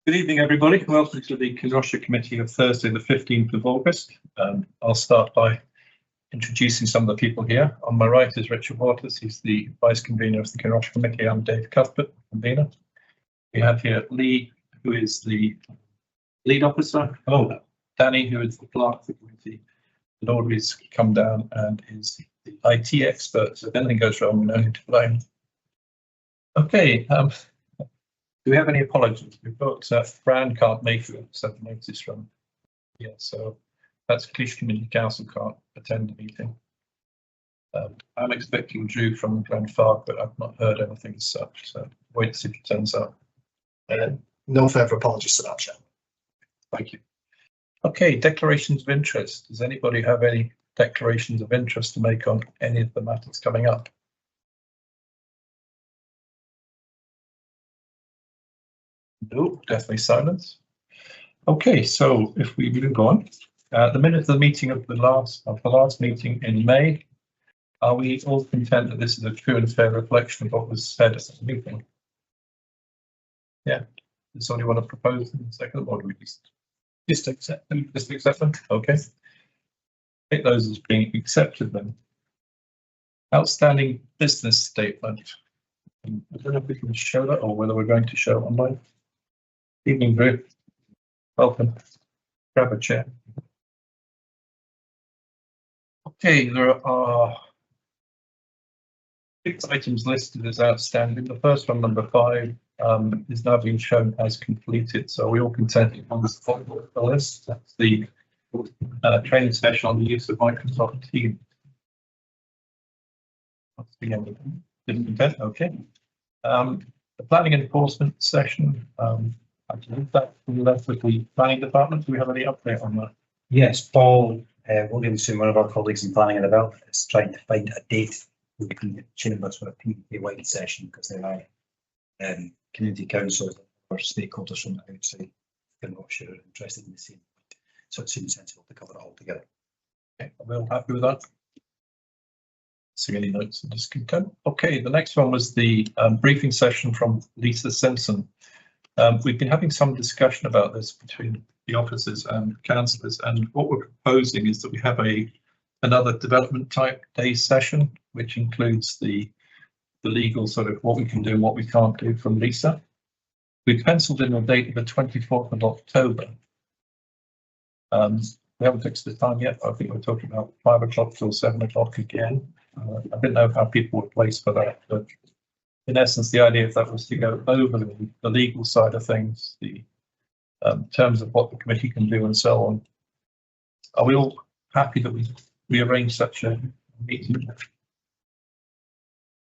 Good evening, everybody. Welcome to the Kinross-shire Committee of Thursday, the 15th of August. I'll start by introducing some of the people here. On my right is Richard Waters. He's the Vice Convener of the Kinross-shire Committee. I'm Dave Cuthbert, Convener. We have here Lee, who is the Lead Officer. Oh, Danny, who is the Clerk of the Committee. Audrey's come down and is the IT expert. So if anything goes wrong, we know who to blame. Okay. Do we have any apologies? We've got Fran can't make it, so I've noticed from so that's Cleash Community Council can't attend the meeting. I'm expecting Drew from Glenfarg, but I've not heard anything as such, so wait to see if it turns up. No further apologies to that, Chair. Thank you. Okay, declarations of interest. Does anybody have any declarations of interest to make on any of the matters coming up? No, definitely silence. Okay, so if we move on, the minutes of the meeting of the last meeting in May, are we all content that this is a true and fair reflection of what was said at the meeting? Yeah. Does somebody want to propose in a second, or do we just accept them? Just accept them? Okay. Take those as being accepted then. Outstanding business statement. I don't know if we can show that or whether we're going to show it online. Evening, Drew. Welcome. Grab a chair. Okay, there are 6 items listed as outstanding. The first one, number 5, is now being shown as completed. So we all content on the list. That's the training session on the use of Microsoft Teams. That's the end of it. Didn't content. Okay. The planning enforcement session. I believe that we left with the planning department. Do we have any update on that? Yes, Paul Williamson, one of our colleagues in planning and development, is trying to find a date with the chambers for a PPA-wide session because there are community councils or stakeholders from outside Kinross-shire are interested in the same. So it seems sensible to cover it all together. Okay, are we all happy with that? See any notes of discontent? Okay, the next one was the briefing session from Lisa Simpson. We've been having some discussion about this between the officers and councillors, and what we're proposing is that we have another development type day session, which includes the legal sort of what we can do and what we can't do from Lisa. We've penciled in a date of the 24th of October. We haven't fixed the time yet. I think we're talking about 5 o'clock till 7 o'clock again. I didn't know how people were placed for that, but in essence, the idea of that was to go over the legal side of things, the terms of what the committee can do and so on. Are we all happy that we arranged such a meeting?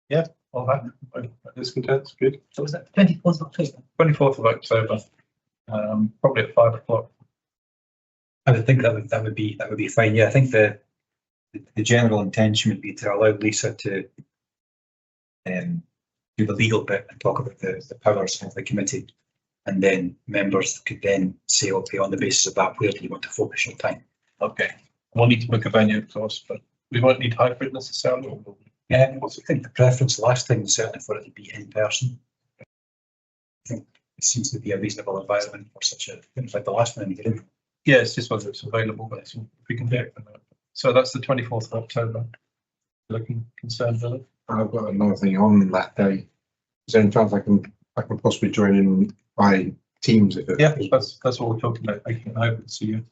Yeah, all happy. Discontent, good. So was that 24th of October? 24th of October, probably at 5 o'clock. I would think that would be fine. Yeah, I think the general intention would be to allow Lisa to do the legal bit and talk about the powers of the committee, and then members could then say, okay, on the basis of that, where do you want to focus your time? Okay, we'll need to book a venue, of course, but we won't need hybrid necessarily. Yeah, I think the preference last time was certainly for it to be in person. I think it seems to be a reasonable environment for such a thing like the last one. Yeah, it's just whether it's available, but if we can do it. So that's the 24th of October. Looking concerned, Billy? I've got another thing on that day. Is there any chance I can possibly join in by Teams? If yeah, that's what we're talking about. Making it open to you.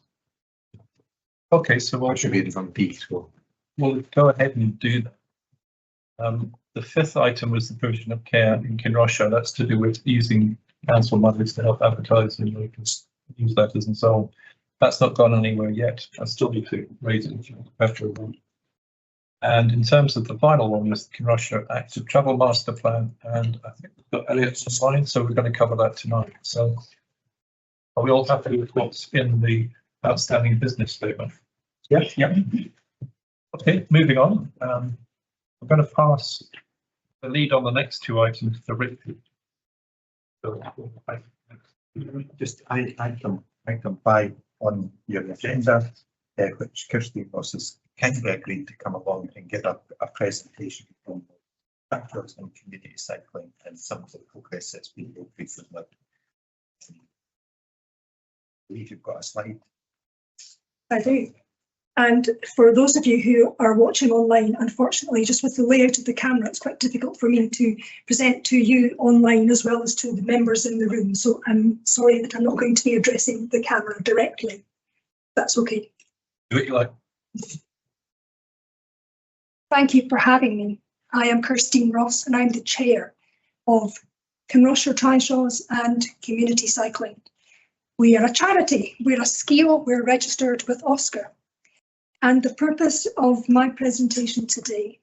Okay, so what should be in front of we'll go ahead and do that. The 5th item was the provision of care in Kinross-shire. That's to do with using council monies to help advertise in newsletters and so on. That's not gone anywhere yet. I still need to raise it better. And in terms of the final one was the Kinross-shire Active Travel Master Plan, and I think we've got Elliot's online, so we're going to cover that tonight. So are we all happy with what's in the outstanding business statement? Yes. Yeah. Okay, moving on. I'm going to pass the lead on the next 2 items to Richard. Just item 5 on your agenda, which Kirsty was kindly agreed to come along and give a presentation on factors on community cycling and some of the progress that's been made recently. believe you've got a slide. I do. And for those of you who are watching online, unfortunately, just with the layout of the camera, it's quite difficult for me to present to you online as well as to the members in the room. So I'm sorry that I'm not going to be addressing the camera directly. That's okay. Do what you like. Thank you for having me. I am Kirstine Ross and I'm the chair of Kinross-shire Trishaws and Community Cycling. We are a charity. We're a SCIO. We're registered with Oscar. And the purpose of my presentation today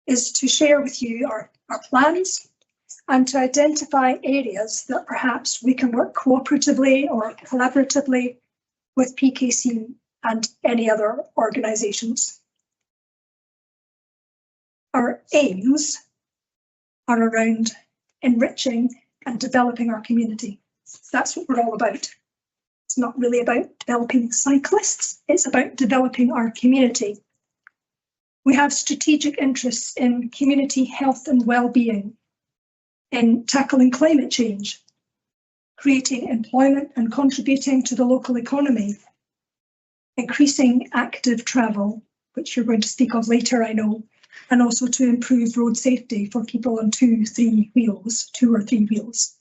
is to share with you our plans and to identify areas that perhaps we can work cooperatively or collaboratively with PKC and any other organisations. Our aims are around enriching and developing our community. That's what we're all about. It's not really about developing cyclists, it's about developing our community. We have strategic interests in community health and well-being, in tackling climate change, creating employment and contributing to the local economy, increasing active travel, which you're going to speak of later, I know, and also to improve road safety for people on 2 or 3 wheels.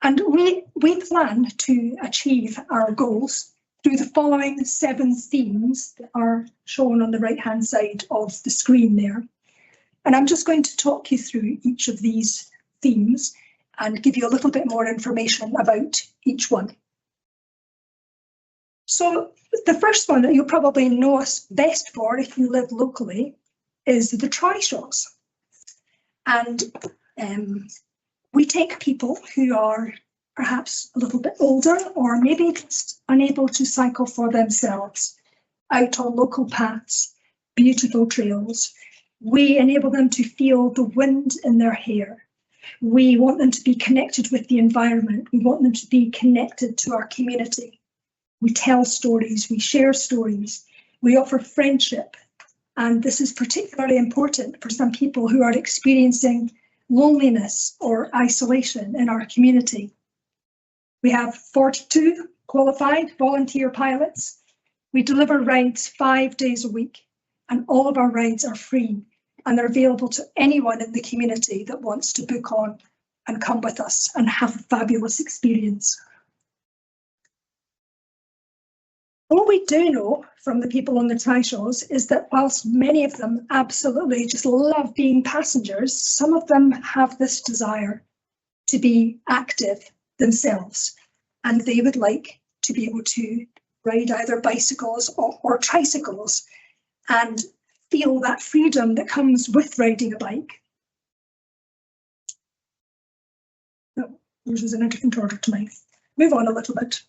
And we plan to achieve our goals through the following 7 themes that are shown on the right-hand side of the screen there. And I'm just going to talk you through each of these themes and give you a little bit more information about each one. So the first one that you'll probably know us best for if you live locally is the Trishaws. And we take people who are perhaps a little bit older or maybe just unable to cycle for themselves out on local paths, beautiful trails. We enable them to feel the wind in their hair. We want them to be connected with the environment. We want them to be connected to our community. We tell stories, we share stories, we offer friendship. And this is particularly important for some people who are experiencing loneliness or isolation in our community. We have 42 qualified volunteer pilots. We deliver rides 5 days a week, and all of our rides are free and they're available to anyone in the community that wants to book on and come with us and have a fabulous experience. What we do know from the people on the Trishaws is that whilst many of them absolutely just love being passengers, some of them have this desire to be active themselves, and they would like to be able to ride either bicycles or tricycles and feel that freedom that comes with riding a bike. No, yours is in a different order to mine. Move on a little bit.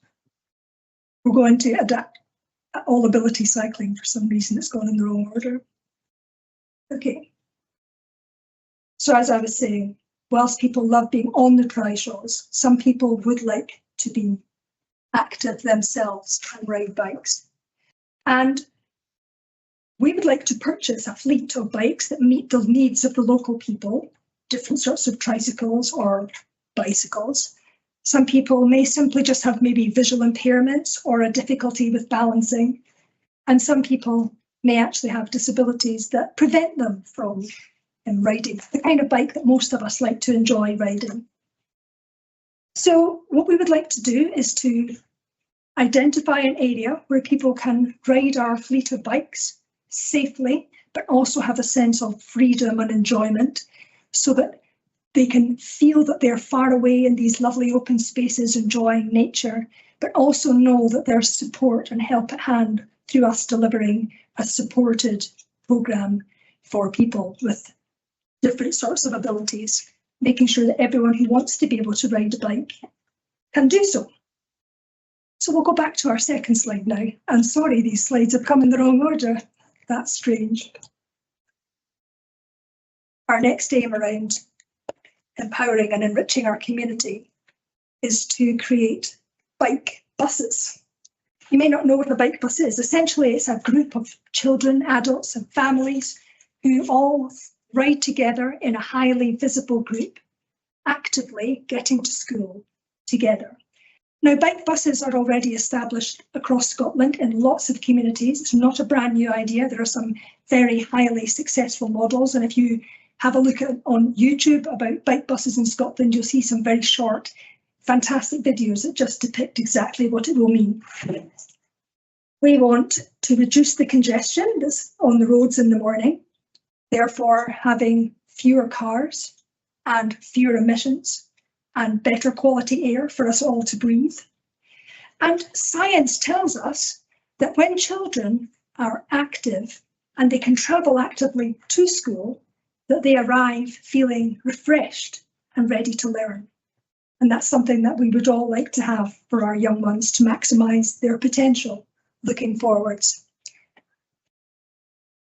We're going to adapt all ability cycling. For some reason, it's gone in the wrong order. Okay. So as I was saying, whilst people love being on the Trishaws, some people would like to be active themselves and ride bikes. And we would like to purchase a fleet of bikes that meet the needs of the local people, different sorts of tricycles or bicycles. Some people may simply just have maybe visual impairments or a difficulty with balancing. And some people may actually have disabilities that prevent them from riding the kind of bike that most of us like to enjoy riding. So what we would like to do is to identify an area where people can ride our fleet of bikes safely, but also have a sense of freedom and enjoyment so that they can feel that they're far away in these lovely open spaces enjoying nature, but also know that there's support and help at hand through us delivering a supported programme for people with different sorts of abilities, making sure that everyone who wants to be able to ride a bike can do so. So we'll go back to our second slide now. And sorry, these slides have come in the wrong order. That's strange. Our next aim around empowering and enriching our community is to create bike buses. You may not know what a bike bus is. Essentially, it's a group of children, adults and families who all ride together in a highly visible group, actively getting to school together. Now, bike buses are already established across Scotland in lots of communities. It's not a brand new idea. There are some very highly successful models. And if you have a look on YouTube about bike buses in Scotland, you'll see some very short, fantastic videos that just depict exactly what it will mean. We want to reduce the congestion that's on the roads in the morning, therefore having fewer cars and fewer emissions and better quality air for us all to breathe. And science tells us that when children are active and they can travel actively to school, that they arrive feeling refreshed and ready to learn. And that's something that we would all like to have for our young ones to maximise their potential looking forwards.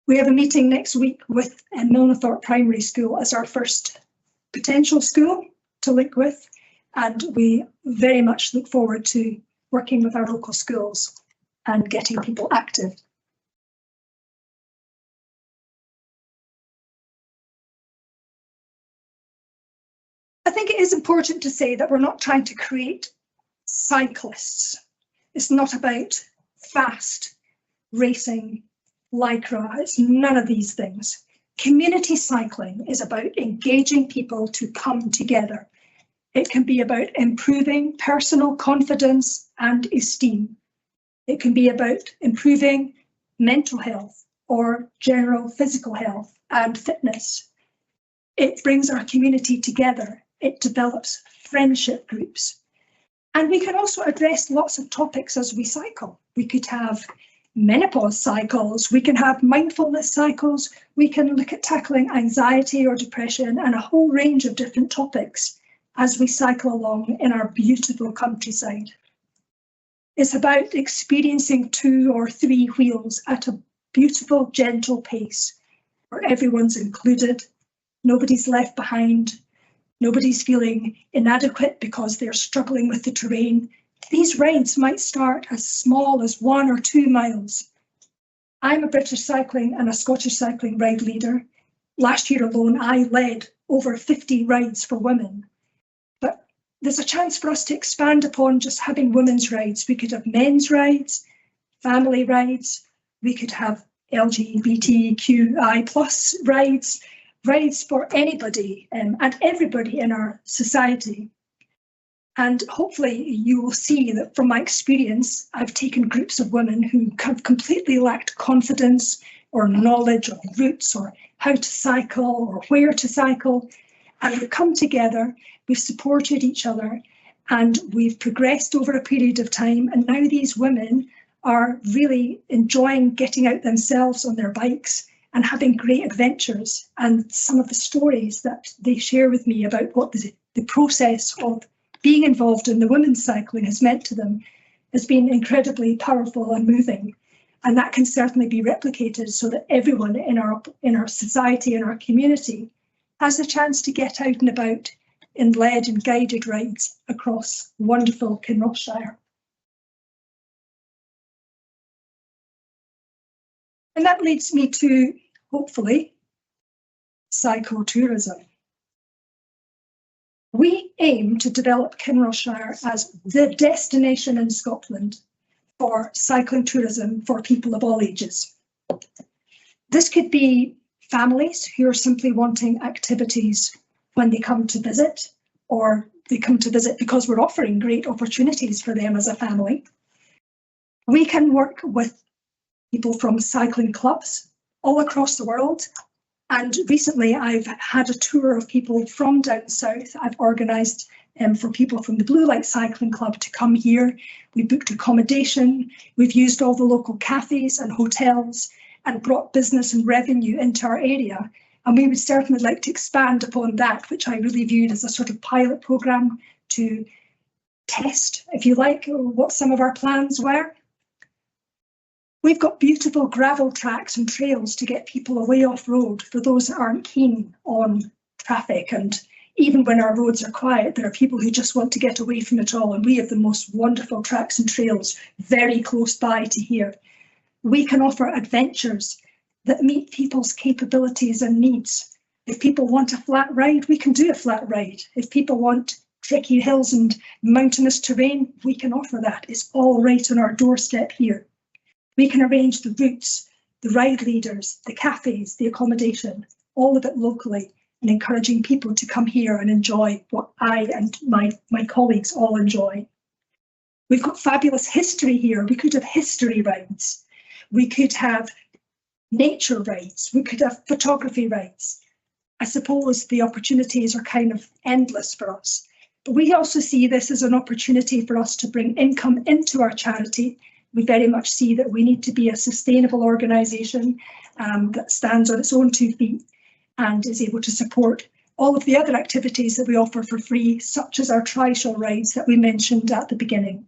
We have a meeting next week with Milnathorpe Primary School as our first potential school to link with, and we very much look forward to working with our local schools and getting people active. I think it is important to say that we're not trying to create cyclists. It's not about fast racing, lycra, it's none of these things. Community cycling is about engaging people to come together. It can be about improving personal confidence and esteem. It can be about improving mental health or general physical health and fitness. It brings our community together. It develops friendship groups. And we can also address lots of topics as we cycle. We could have menopause cycles, we can have mindfulness cycles, we can look at tackling anxiety or depression and a whole range of different topics as we cycle along in our beautiful countryside. It's about experiencing 2 or 3 wheels at a beautiful, gentle pace where everyone's included, nobody's left behind, nobody's feeling inadequate because they're struggling with the terrain. These rides might start as small as 1 or 2 miles. I'm a British cycling and a Scottish cycling ride leader. Last year alone, I led over 50 rides for women. But there's a chance for us to expand upon just having women's rides. We could have men's rides, family rides, we could have LGBTQI+ rides, rides for anybody and everybody in our society. And hopefully you will see that from my experience, I've taken groups of women who have completely lacked confidence or knowledge of routes or how to cycle or where to cycle. And we've come together, we've supported each other, and we've progressed over a period of time. And now these women are really enjoying getting out themselves on their bikes and having great adventures. And some of the stories that they share with me about what the process of being involved in the women's cycling has meant to them has been incredibly powerful and moving. And that can certainly be replicated so that everyone in our society and our community has the chance to get out and about in led and guided rides across wonderful Kinross-shire. And that leads me to, hopefully, psychotourism. We aim to develop Kinross-shire as the destination in Scotland for cycling tourism for people of all ages. This could be families who are simply wanting activities when they come to visit, or they come to visit because we're offering great opportunities for them as a family. We can work with people from cycling clubs all across the world. And recently I've had a tour of people from down south. I've organised for people from the Blue Light Cycling Club to come here. We booked accommodation. We've used all the local cafes and hotels and brought business and revenue into our area. And we would certainly like to expand upon that, which I really viewed as a sort of pilot programme to test, if you like, what some of our plans were. We've got beautiful gravel tracks and trails to get people away off road for those that aren't keen on traffic. And even when our roads are quiet, there are people who just want to get away from it all. And we have the most wonderful tracks and trails very close by to here. We can offer adventures that meet people's capabilities and needs. If people want a flat ride, we can do a flat ride. If people want tricky hills and mountainous terrain, we can offer that. It's all right on our doorstep here. We can arrange the routes, the ride leaders, the cafes, the accommodation, all of it locally, and encouraging people to come here and enjoy what I and my colleagues all enjoy. We've got fabulous history here. We could have history rides. We could have nature rides. We could have photography rides. I suppose the opportunities are kind of endless for us. But we also see this as an opportunity for us to bring income into our charity. We very much see that we need to be a sustainable organisation that stands on its own 2 feet and is able to support all of the other activities that we offer for free, such as our trishaw rides that we mentioned at the beginning.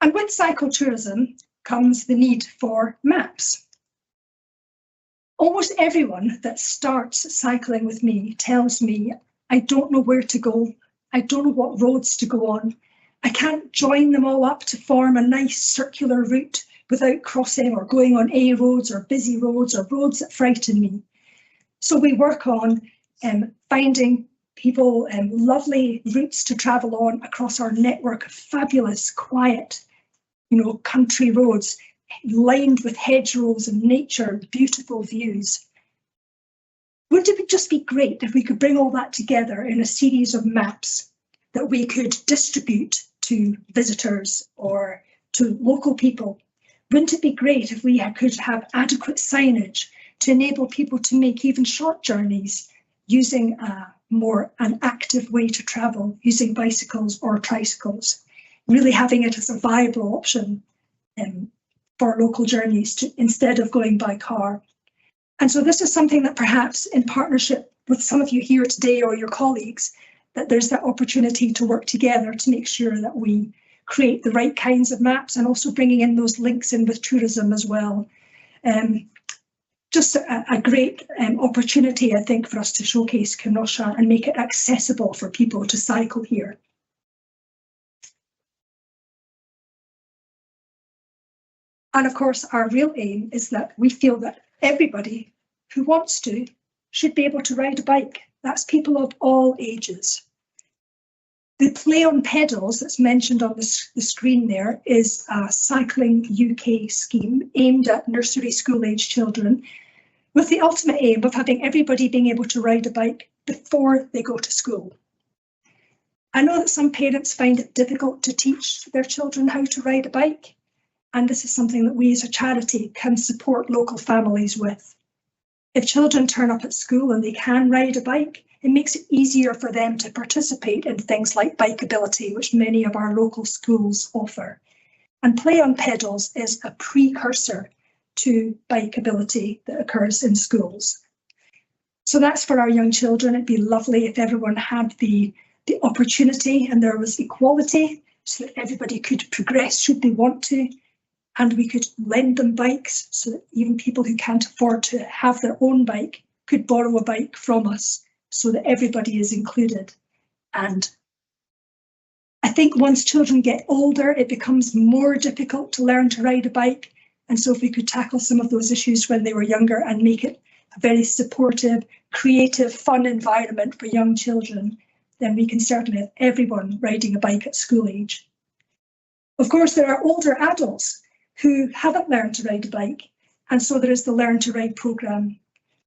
And with cyclotourism comes the need for maps. Almost everyone that starts cycling with me tells me, I don't know where to go. I don't know what roads to go on. I can't join them all up to form a nice circular route without crossing or going on A roads or busy roads or roads that frighten me. So we work on finding people lovely routes to travel on across our network of fabulous, quiet, country roads, lined with hedgerows and nature, beautiful views. Wouldn't it just be great if we could bring all that together in a series of maps that we could distribute to visitors or to local people? Wouldn't it be great if we could have adequate signage to enable people to make even short journeys using an active way to travel, using bicycles or tricycles, really having it as a viable option for local journeys instead of going by car. And so this is something that perhaps in partnership with some of you here today or your colleagues, that there's that opportunity to work together to make sure that we create the right kinds of maps and also bringing in those links in with tourism as well. Just a great opportunity, I think, for us to showcase Kinross-shire and make it accessible for people to cycle here. And of course, our real aim is that we feel that everybody who wants to should be able to ride a bike. That's people of all ages. The Play on Pedals that's mentioned on the screen there is a Cycling UK scheme aimed at nursery school age children, with the ultimate aim of having everybody being able to ride a bike before they go to school. I know that some parents find it difficult to teach their children how to ride a bike, and this is something that we as a charity can support local families with. If children turn up at school and they can ride a bike, it makes it easier for them to participate in things like bikeability, which many of our local schools offer. And Play on Pedals is a precursor to bikeability that occurs in schools. So that's for our young children. It'd be lovely if everyone had the opportunity and there was equality so that everybody could progress should they want to. And we could lend them bikes so that even people who can't afford to have their own bike could borrow a bike from us so that everybody is included. And I think once children get older, it becomes more difficult to learn to ride a bike. And so if we could tackle some of those issues when they were younger and make it a very supportive, creative, fun environment for young children, then we can certainly have everyone riding a bike at school age. Of course, there are older adults who haven't learned to ride a bike, and so there is the Learn to Ride programme.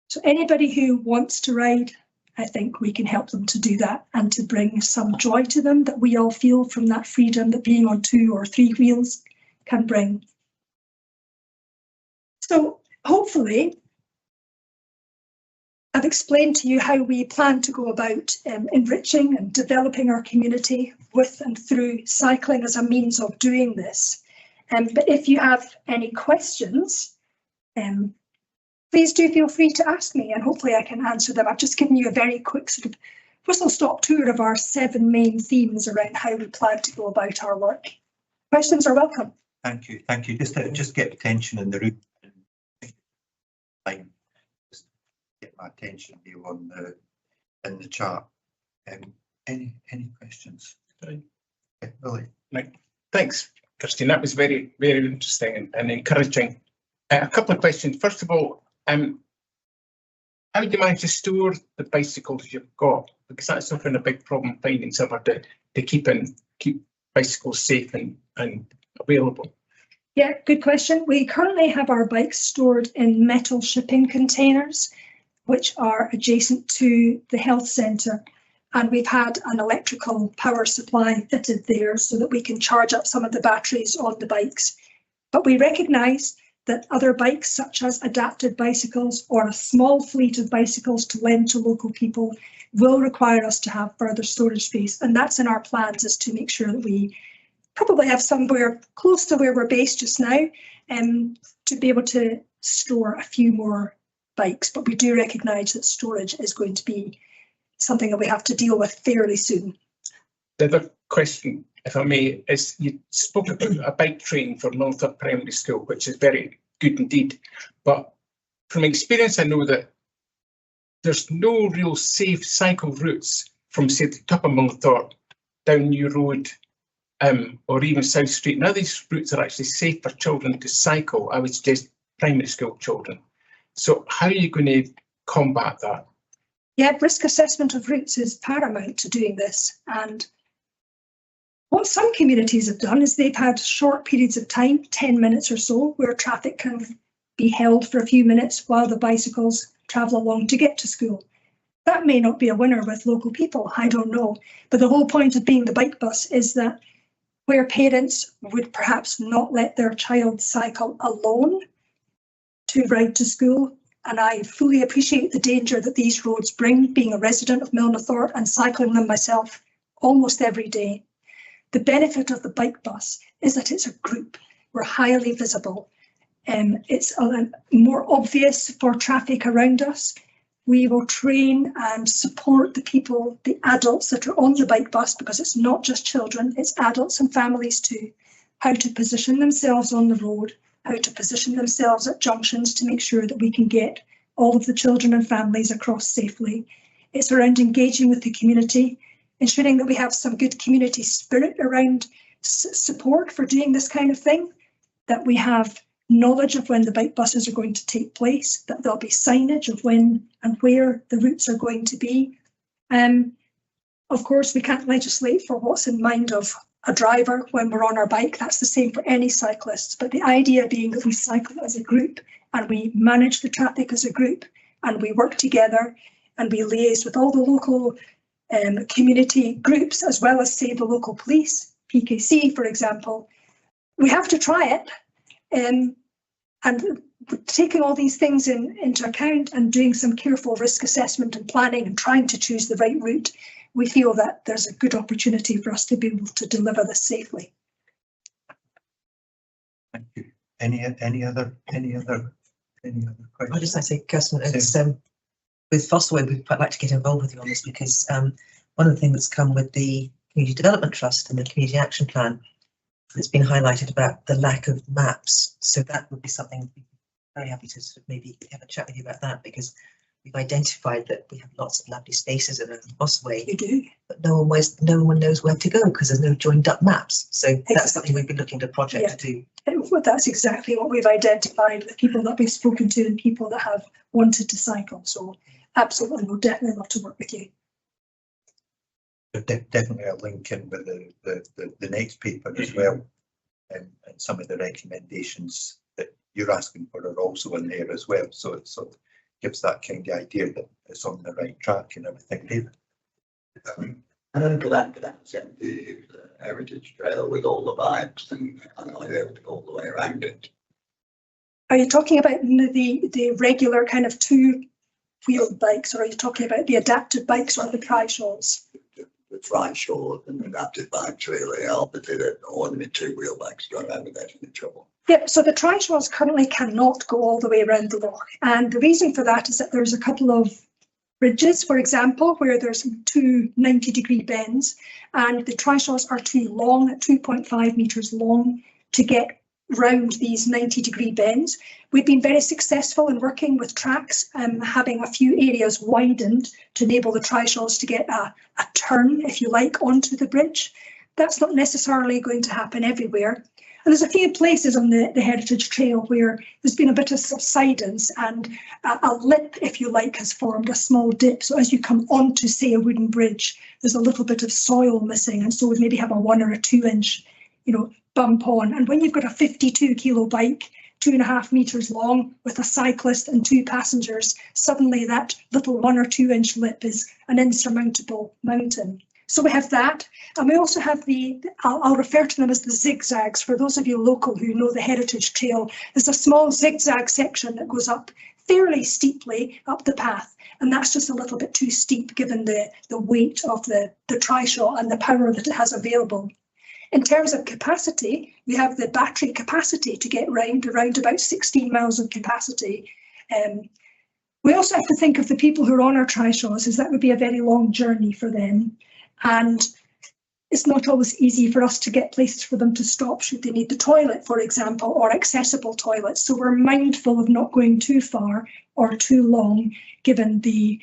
So anybody who wants to ride, I think we can help them to do that and to bring some joy to them that we all feel from that freedom that being on 2 or 3 wheels can bring. So hopefully I've explained to you how we plan to go about enriching and developing our community with and through cycling as a means of doing this. But if you have any questions, please do feel free to ask me and hopefully I can answer them. I've just given you a very quick sort of whistle-stop tour of our 7 main themes around how we plan to go about our work. Questions are welcome. Thank you, thank you. Just get attention in the room. Just get my attention here on in the chat. Any questions? Okay, Willie. Thanks, Christine. That was very, very interesting and encouraging. A couple of questions. First of all, how do you manage to store the bicycles you've got? Because that's often a big problem, finding somewhere to keep bicycles safe and available. Yeah, good question. We currently have our bikes stored in metal shipping containers, which are adjacent to the health centre. And we've had an electrical power supply fitted there so that we can charge up some of the batteries on the bikes. But we recognise that other bikes, such as adapted bicycles or a small fleet of bicycles to lend to local people, will require us to have further storage space. And that's in our plans, is to make sure that we probably have somewhere close to where we're based just now, to be able to store a few more bikes. But we do recognise that storage is going to be something that we have to deal with fairly soon. The other question, if I may, is you spoke about a bike train for Milford Primary School, which is very good indeed. But from experience, I know that there's no real safe cycle routes from, say, the top of Milford down New Road or even South Street. Now these routes are actually safe for children to cycle, I would suggest primary school children. So how are you going to combat that? Yeah, risk assessment of routes is paramount to doing this. And what some communities have done is they've had short periods of time, 10 minutes or so, where traffic can be held for a few minutes while the bicycles travel along to get to school. That may not be a winner with local people, I don't know. But the whole point of being the bike bus is that where parents would perhaps not let their child cycle alone to ride to school, and I fully appreciate the danger that these roads bring, being a resident of Milnathort and cycling them myself almost every day. The benefit of the bike bus is that it's a group. We're highly visible. It's more obvious for traffic around us. We will train and support the people, the adults that are on the bike bus, because it's not just children, it's adults and families too, how to position themselves on the road, how to position themselves at junctions to make sure that we can get all of the children and families across safely. It's around engaging with the community, ensuring that we have some good community spirit around support for doing this kind of thing, that we have knowledge of when the bike buses are going to take place, that there'll be signage of when and where the routes are going to be. Of course, we can't legislate for what's in mind of a driver when we're on our bike. That's the same for any cyclists. But the idea being that we cycle as a group and we manage the traffic as a group and we work together and we liaise with all the local community groups, as well as, say, the local police, PKC, for example. We have to try it. And taking all these things into account and doing some careful risk assessment and planning and trying to choose the right route, we feel that there's a good opportunity for us to be able to deliver this safely. Thank you. Any other questions? I just like to say, Kirsten, it's with Fosway, we'd quite like to get involved with you on this, because one of the things that's come with the Community Development Trust and the Community Action Plan, it's been highlighted about the lack of maps. So that would be something we'd be very happy to sort of maybe have a chat with you about that, because we've identified that we have lots of lovely spaces around Fosway. You do. But no one knows where to go because there's no joined up maps. So that's something we've been looking to project to do. Well, that's exactly what we've identified, the people that we've spoken to and people that have wanted to cycle. So absolutely, we'll definitely love to work with you. Definitely a link in with the next paper as well, and some of the recommendations that you're asking for are also in there as well. So it sort of gives that kind of idea that it's on the right track and everything. I'm glad that's the heritage trail with all the bikes and I able to go all the way around it. Are you talking about the regular kind of two-wheeled bikes, or are you talking about the adapted bikes or the trishaws? The trishaws and adapted bikes really help, but they don't want me two-wheel bikes going around with any trouble. Yep, so the trishaws currently cannot go all the way around the loch, and the reason for that is that there's a couple of bridges, for example, where there's two 90-degree bends, and the trishaws are too long, at 2.5 metres long, to get round these 90-degree bends. We've been very successful in working with tracks, having a few areas widened to enable the trishaws to get a turn, if you like, onto the bridge. That's not necessarily going to happen everywhere. And there's a few places on the Heritage Trail where there's been a bit of subsidence and a lip, if you like, has formed, a small dip. So as you come onto, say, a wooden bridge, there's a little bit of soil missing, and so we maybe have a 1 or a 2 inch, bump on. And when you've got a 52 kilo bike, 2.5 meters long, with a cyclist and 2 passengers, suddenly that little 1 or 2 inch lip is an insurmountable mountain. So we have that, and we also have I'll refer to them as the zigzags. For those of you local who know the Heritage Trail, there's a small zigzag section that goes up fairly steeply up the path, and that's just a little bit too steep given the weight of the tri-shot and the power that it has available. In terms of capacity, we have the battery capacity to get around about 16 miles of capacity. We also have to think of the people who are on our tri-shots, as that would be a very long journey for them. And it's not always easy for us to get places for them to stop should they need the toilet, for example, or accessible toilets. So we're mindful of not going too far or too long, given the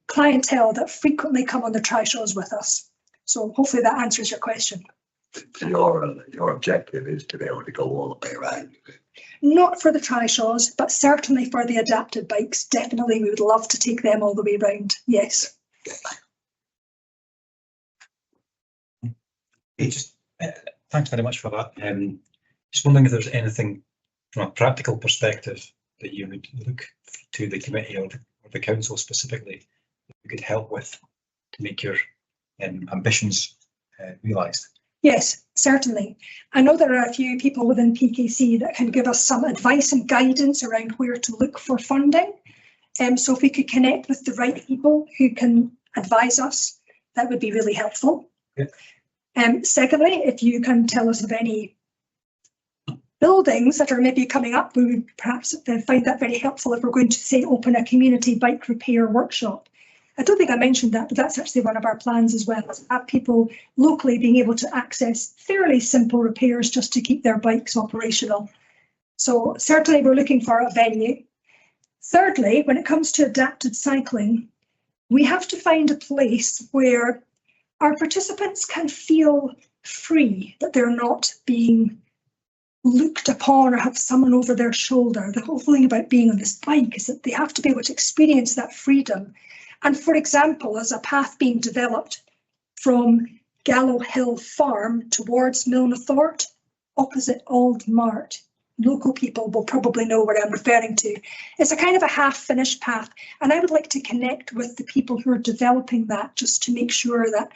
clientele that frequently come on the tri-shows with us. So hopefully that answers your question. Your objective is to be able to go all the way around. Not for the tri-shows, but certainly for the adapted bikes. Definitely, we would love to take them all the way around. Yes. Just thanks very much for that. Just wondering if there's anything from a practical perspective that you would look to the committee or the council specifically that you could help with to make your ambitions realised. Yes, certainly. I know there are a few people within PKC that can give us some advice and guidance around where to look for funding. So if we could connect with the right people who can advise us, that would be really helpful. Yeah. Secondly, if you can tell us of any buildings that are maybe coming up, we would perhaps find that very helpful if we're going to, say, open a community bike repair workshop. I don't think I mentioned that, but that's actually one of our plans as well, is have people locally being able to access fairly simple repairs just to keep their bikes operational. So certainly we're looking for a venue. Thirdly, when it comes to adapted cycling, we have to find a place where our participants can feel free, that they're not being looked upon or have someone over their shoulder. The whole thing about being on this bike is that they have to be able to experience that freedom. And for example, as a path being developed from Gallow Hill Farm towards Milnathort, opposite Auld Mart, local people will probably know what I'm referring to. It's a kind of a half-finished path, and I would like to connect with the people who are developing that just to make sure that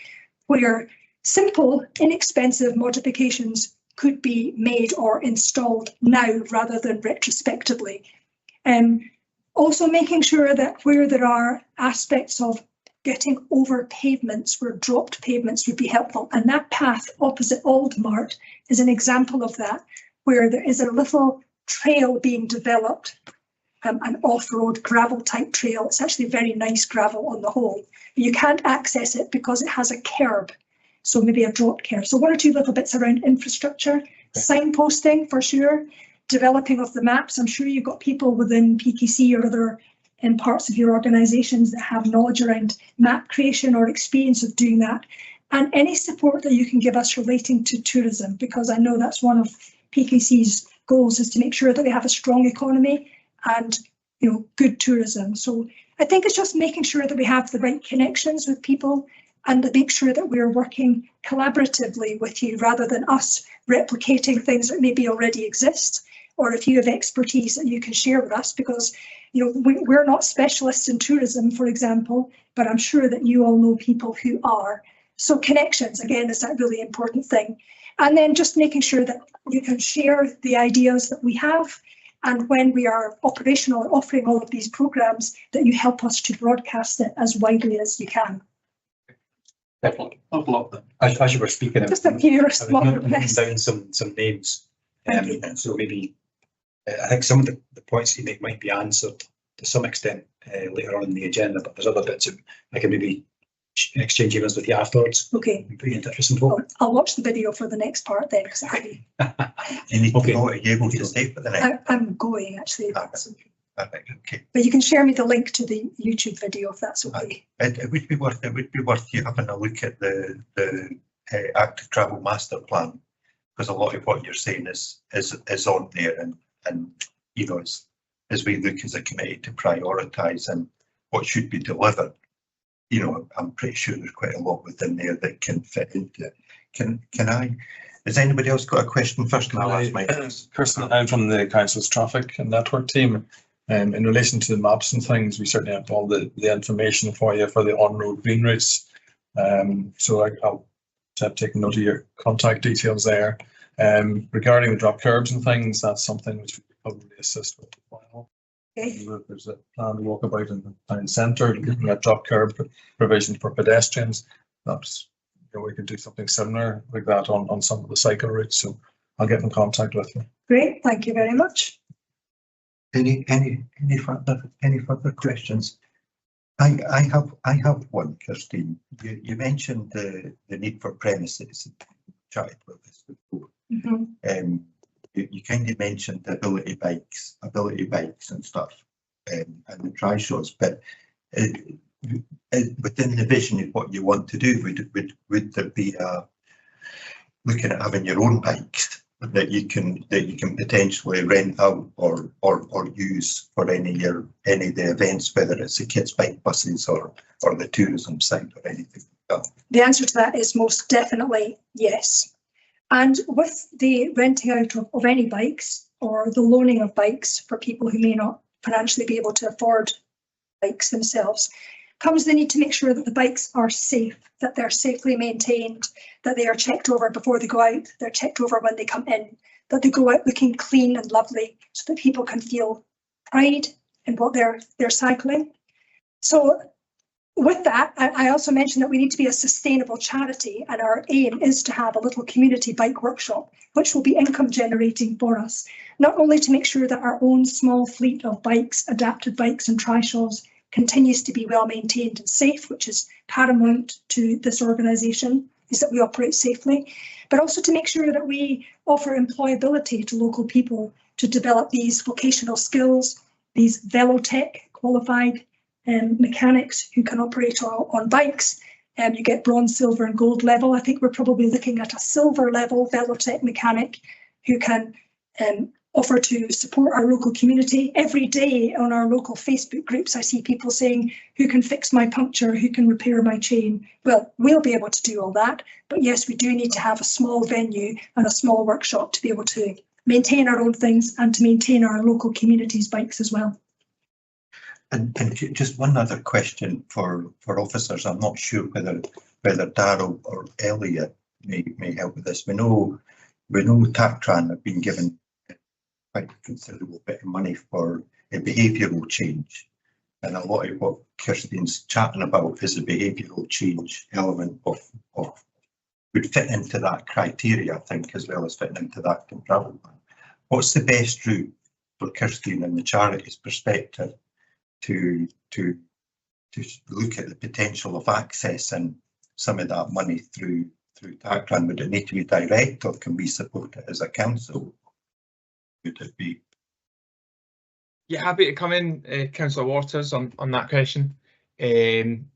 where simple, inexpensive modifications could be made or installed now rather than retrospectively. Also making sure that where there are aspects of getting over pavements, where dropped pavements would be helpful. And that path opposite Auld Mart is an example of that, where there is a little trail being developed, an off-road gravel type trail. It's actually very nice gravel on the whole. But you can't access it because it has a curb, so maybe a drop curb. So 1 or 2 little bits around infrastructure, signposting for sure, developing of the maps. I'm sure you've got people within PKC or other parts of your organisations that have knowledge around map creation or experience of doing that, and any support that you can give us relating to tourism, because I know that's one of PKC's goals, is to make sure that we have a strong economy and good tourism. So I think it's just making sure that we have the right connections with people and to make sure that we're working collaboratively with you rather than us replicating things that maybe already exist, or if you have expertise that you can share with us, because we're not specialists in tourism, for example, but I'm sure that you all know people who are. So connections, again, is that really important thing. And then just making sure that you can share the ideas that we have, and when we are operational and offering all of these programs, that you help us to broadcast it as widely as you can. Definitely, a lot of them. As you were speaking, Just a few I was noting requests. down some names. So maybe I think some of the points you make might be answered to some extent later on in the agenda, but there's other bits that I can maybe exchange emails with you afterwards. Okay. Put you in touch with some folk. I'll watch the video for the next part then, because You need Okay. to go, are you able to stay for the next? I'm going actually. Perfect, okay. But you can share me the link to the YouTube video if that's okay. It would be worth you having a look at the active travel master plan, because a lot of what you're saying is on there, and you know, as we look as a committee to prioritise and what should be delivered, you know, I'm pretty sure there's quite a lot within there that can fit into it. Can I? Has anybody else got a question first? And I'll ask my Personally, I'm from the council's traffic and network team. In relation to the maps and things, we certainly have all the information for you for the on-road green routes. So I'll take note of your contact details there. Regarding the drop curbs and things, that's something which we could probably assist with as well. Okay. There's a plan to walk about in the town centre, looking at drop curb provision for pedestrians. That's, you know, we could do something similar like that on some of the cycle routes. So I'll get in contact with you. Great, thank you very much. Any further questions? I have one, Christine. You mentioned the need for premises. Chatted with this before. You kind of mentioned the ability bikes and stuff, and the tri-shows, but within the vision of what you want to do, would there be looking at having your own bikes that you can potentially rent out or use for any of the events, whether it's the kids' bike buses or the tourism side or anything like that? The answer to that is most definitely yes. And with the renting out of any bikes or the loaning of bikes for people who may not financially be able to afford bikes themselves, comes the need to make sure that the bikes are safe, that they're safely maintained, that they are checked over before they go out, they're checked over when they come in, that they go out looking clean and lovely so that people can feel pride in what they're cycling. So with that, I also mentioned that we need to be a sustainable charity, and our aim is to have a little community bike workshop, which will be income generating for us, not only to make sure that our own small fleet of bikes, adapted bikes and trishaws continues to be well maintained and safe, which is paramount to this organisation, is that we operate safely, but also to make sure that we offer employability to local people to develop these vocational skills, these Velotech qualified mechanics who can operate on bikes. You get bronze, silver and gold level. I think we're probably looking at a silver level Velotech mechanic who can offer to support our local community. Every day on our local Facebook groups, I see people saying, who can fix my puncture, who can repair my chain? Well, we'll be able to do all that. But yes, we do need to have a small venue and a small workshop to be able to maintain our own things and to maintain our local community's bikes as well. And just one other question for officers. I'm not sure whether Darryl or Elliot may help with this. We know TACTRAN have been given quite a considerable bit of money for a behavioural change, and a lot of what Kirsty's chatting about is a behavioural change element of would fit into that criteria, I think, as well as fitting into that travel plan. What's the best route for Kirsty and the charity's perspective to look at the potential of accessing some of that money through TACTRAN? Would it need to be direct, or can we support it as a council? Would it be? Yeah, happy to come in, Councillor Waters, on that question.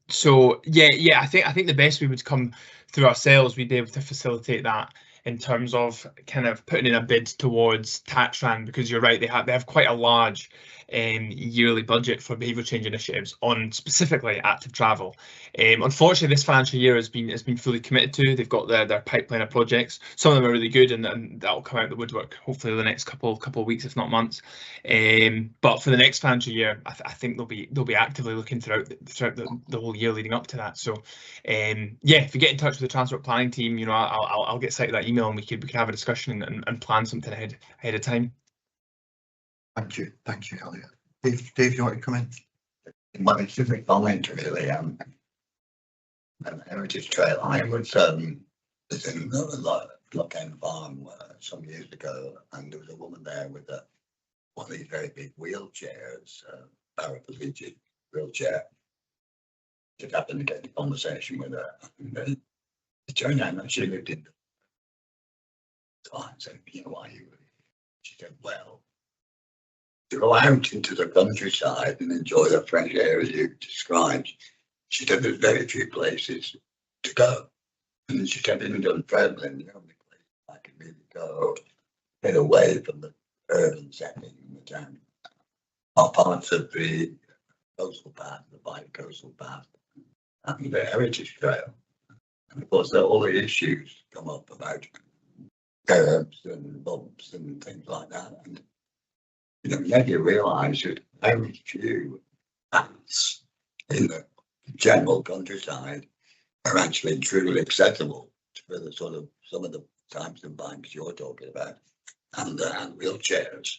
So yeah, I think the best we would come through ourselves, we'd be able to facilitate that in terms of kind of putting in a bid towards TACTRAN, because you're right, they have quite a large yearly budget for behaviour change initiatives on specifically active travel. Unfortunately, this financial year has been fully committed to. They've got their pipeline of projects. Some of them are really good, and that'll come out the woodwork hopefully the next couple of weeks, if not months. But for the next financial year, I think they'll be actively looking throughout the whole year leading up to that. So yeah, if you get in touch with the transport planning team, you know, I'll get sight of that email and we can have a discussion and plan something ahead of time. Thank you, Elliot. Dave, you want to come in? My specific comment really, Heritage Trail. I was in Lockend Farm some years ago, and there was a woman there with one of these very big wheelchairs, paraplegic wheelchair. Just happened to get a conversation with her, and it turned out that she lived in the time. So, you know, why you? She said, well, to go out into the countryside and enjoy the fresh air as you described, she said there's very few places to go. And then she said, even done travelling, the only place I can really go a bit away from the urban setting in the town. Are parts of the coastal path, the bi-coastal path, and the heritage trail. And of course, all the issues come up about curbs and bumps and things like that. And you know, then you realise that very few paths in the general countryside are actually truly accessible for the sort of some of the types of bikes you're talking about, and wheelchairs.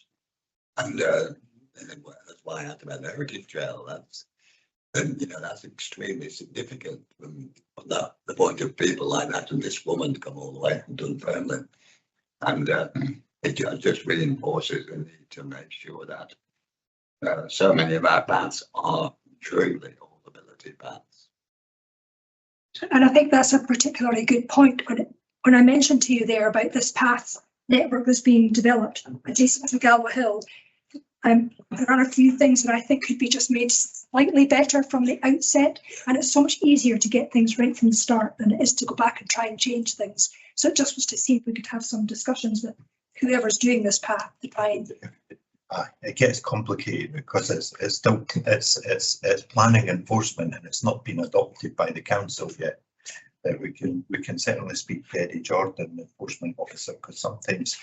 And that's why I asked about the heritage trail. That's extremely significant from the point of people like that, and this woman come all the way from Dunfermline, and it just reinforces the need to make sure that so many of our paths are truly all ability paths. And I think that's a particularly good point. When I mentioned to you there about this path network that's being developed adjacent to Galway Hill, there are a few things that I think could be just made slightly better from the outset, and it's so much easier to get things right from the start than it is to go back and try and change things. So it just was to see if we could have some discussions with whoever's doing this path to try and. It gets complicated because it's still planning enforcement, and it's not been adopted by the council yet. We can certainly speak to Eddie Jordan, the enforcement officer, because sometimes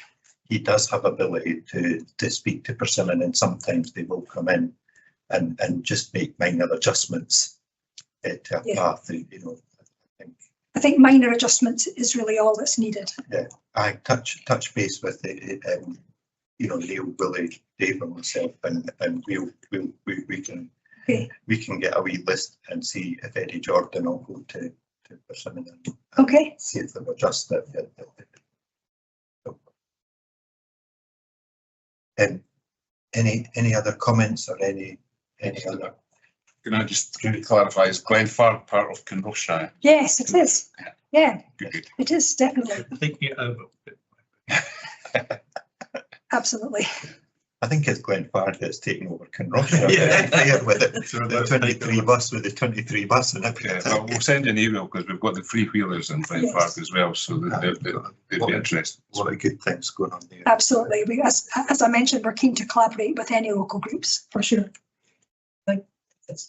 he does have ability to speak to Persimmon, and sometimes they will come in and just make minor adjustments to a path. I think minor adjustments is really all that's needed. Yeah, I touch base with Neil, Willie, Dave, and myself, and we can get a wee list and see if Eddie Jordan will go to Persimmon and see if they'll adjust it. Any other comments or any other? Can I just really clarify, is Glenfarb part of Kinross-shire? Yes, it is. Yeah, Good. it is definitely. Thinking it over. Absolutely. I think it's Glenfarb that's taking over Kinross-shire with it. The 23 bus with the 23 bus and everything. Well, we'll send you an email because we've got the freewheelers in Glenfarb as well, so they'd be interested. A lot of good things going on there. Absolutely. As I mentioned, we're keen to collaborate with any local groups for sure.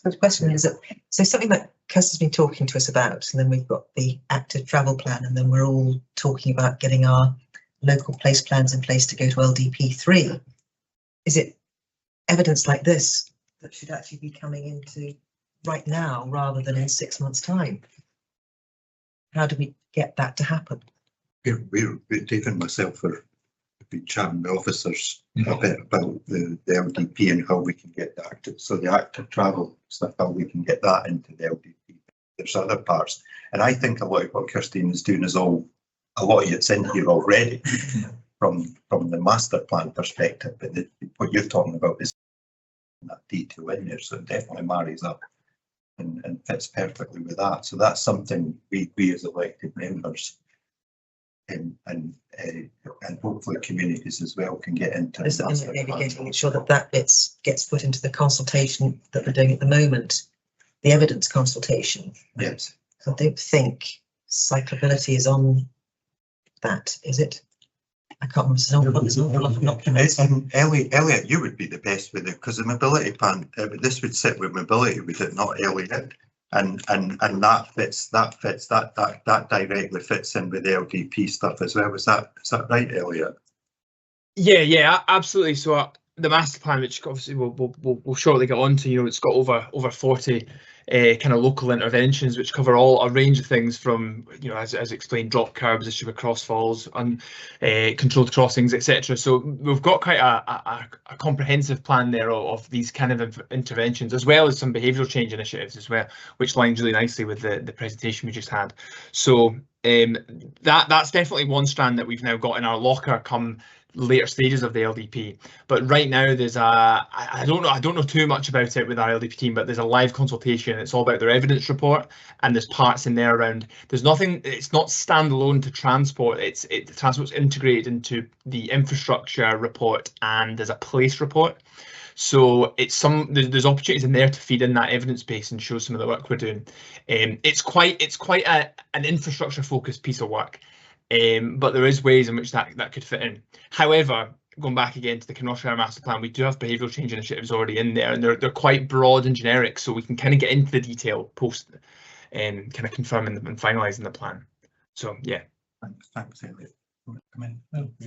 The question is that, so something that Cus has been talking to us about, and then we've got the active travel plan, and then we're all talking about getting our local place plans in place to go to LDP3. Is it evidence like this that should actually be coming into right now rather than in 6 months' time? How do we get that to happen? We're Dave and myself have been chatting with officers a bit about the LDP and how we can get the active travel stuff, how we can get that into the LDP. There's other parts, and I think a lot of what Christine is doing is a lot of it's in here already from the master plan perspective, but what you're talking about is that detail in there, so it definitely marries up and fits perfectly with that. So that's something we as elected members and hopefully communities as well can get into. Is that maybe making sure that bit gets put into the consultation that we're doing at the moment, the evidence consultation? Yes. I don't think cyclability is on that, is it? I can't remember. There's an awful lot of documents. And Elliot, you would be the best with it because the mobility plan. This would sit with mobility, would it not, Elliot? And that fits. That directly fits in with the LDP stuff as well. Is that right, Elliot? Yeah, absolutely. So the master plan, which obviously we'll shortly get on to, it's got over 40 kind of local interventions which cover a range of things from, as explained, drop curbs, issue of crossfalls, and controlled crossings, etc. So we've got quite a comprehensive plan there of these kind of interventions, as well as some behavioural change initiatives as well, which lines really nicely with the presentation we just had. So that's definitely one strand that we've now got in our locker come later stages of the LDP. But right now there's I don't know too much about it with our LDP team, but there's a live consultation. It's all about their evidence report, and there's parts in there around, there's nothing, it's not standalone to transport, the transport's integrated into the infrastructure report, and there's a place report. So there's opportunities in there to feed in that evidence base and show some of the work we're doing. It's quite an infrastructure focused piece of work. but there is ways in which that could fit in. However, going back again to the Kinross-shire master plan, we do have behavioural change initiatives already in there, and they're quite broad and generic, so we can kind of get into the detail post kind of confirming and finalising the plan. So yeah. Thanks, Elliot.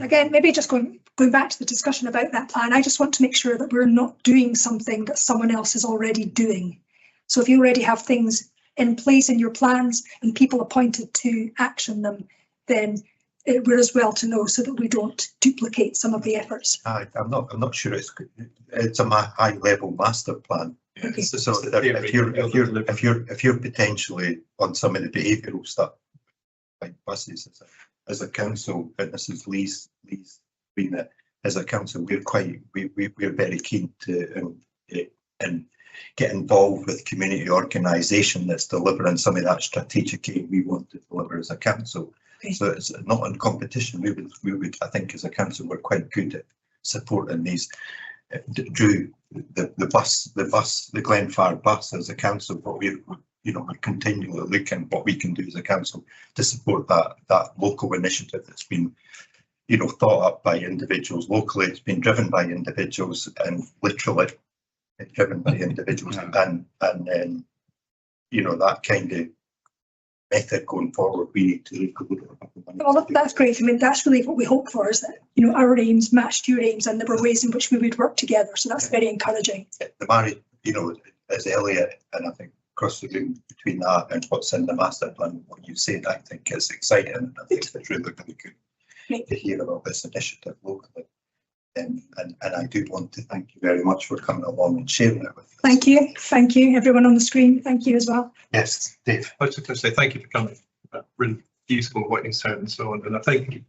Again, maybe just going back to the discussion about that plan, I just want to make sure that we're not doing something that someone else is already doing. So if you already have things in place in your plans and people appointed to action them, then we're as well to know so that we don't duplicate some of the efforts. I'm not sure it's a high level master plan. Okay. So if you're potentially on some of the behavioural stuff, like buses as a council, and this is Lee's remit, as a council, we're very keen to and get involved with community organisation that's delivering some of that strategic aim we want to deliver as a council. Okay. So it's not in competition. We would I think as a council we're quite good at supporting these. Drew, the Glenfire bus as a council, but we're continually looking what we can do as a council to support that local initiative that's been thought up by individuals locally. It's been driven by individuals and literally driven by individuals, and that kind of method going forward. We need to look at. Well, that's great. I mean, that's really what we hope for, is that our aims matched your aims, and there were ways in which we would work together. So that's very encouraging. The marriage, as Elliot, and I think across the room between that and what's in the master plan, what you said, I think is exciting, and I think it's really good to hear about this initiative locally. And I do want to thank you very much for coming along and sharing it with us. Thank you, everyone on the screen. Thank you as well. Yes, Dave. I was just going to say thank you for coming. Really useful what you said and so on. And I think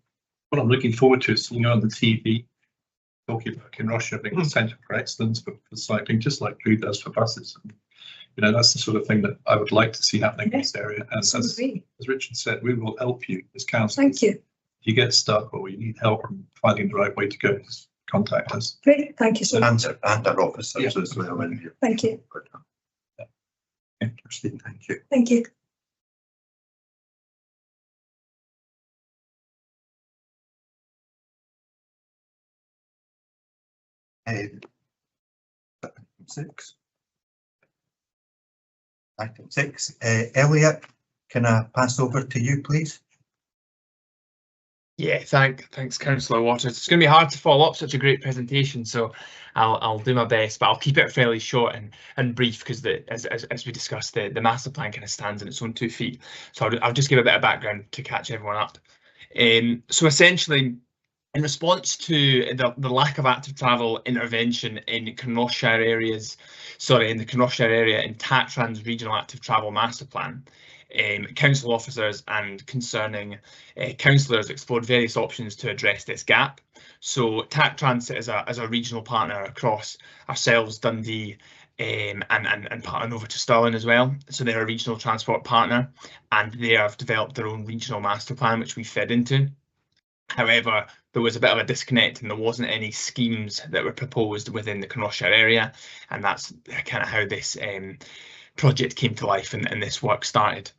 what I'm looking forward to is seeing you on the TV talking about Kinross-shire being the centre for excellence for cycling, just like Drew does for buses. And, that's the sort of thing that I would like to see happening in this area. And as Richard said, we will help you as council. Thank you. If you get stuck or you need help in finding the right way to go, just contact us. Great, thank you so much. And our officers as well in here. Thank you. Interesting, thank you. Thank you. Item 6. Elliot, can I pass over to you, please? Yeah, thanks, Councillor Waters. It's going to be hard to follow up such a great presentation, so I'll do my best, but I'll keep it fairly short and brief because as we discussed, the master plan kind of stands on its own 2 feet. So I'll just give a bit of background to catch everyone up. So essentially, in response to the lack of active travel intervention in Kinross-shire areas, in the Kinross-shire area in TACTRAN's regional active travel master plan, council officers and concerning councillors explored various options to address this gap. So TACTRAN as a regional partner across ourselves, Dundee, and partnering over to Stirling as well. So they're a regional transport partner, and they have developed their own regional master plan, which we fed into. However, there was a bit of a disconnect and there wasn't any schemes that were proposed within the Kinross-shire area, and that's kind of how this project came to life and this work started.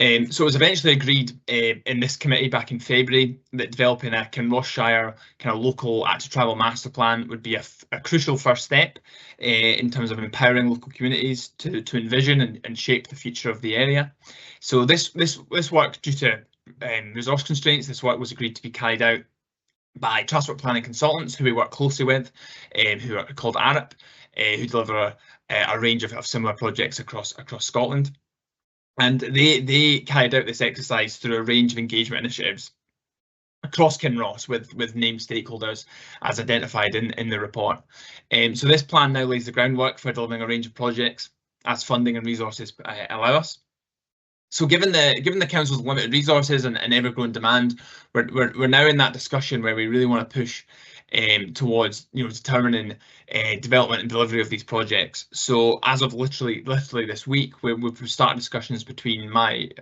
So it was eventually agreed in this committee back in February that developing a Kinross-shire kind of local active travel master plan would be a crucial first step in terms of empowering local communities to envision and shape the future of the area. So this work, due to resource constraints, this work was agreed to be carried out by transport planning consultants who we work closely with, who are called ARIP, who deliver a range of similar projects across Scotland. And they carried out this exercise through a range of engagement initiatives across Kinross with named stakeholders as identified in the report. So this plan now lays the groundwork for delivering a range of projects as funding and resources allow us. So given the council's limited resources and ever-growing demand, we're now in that discussion where we really want to push towards determining development and delivery of these projects. So as of literally this week, we've started discussions between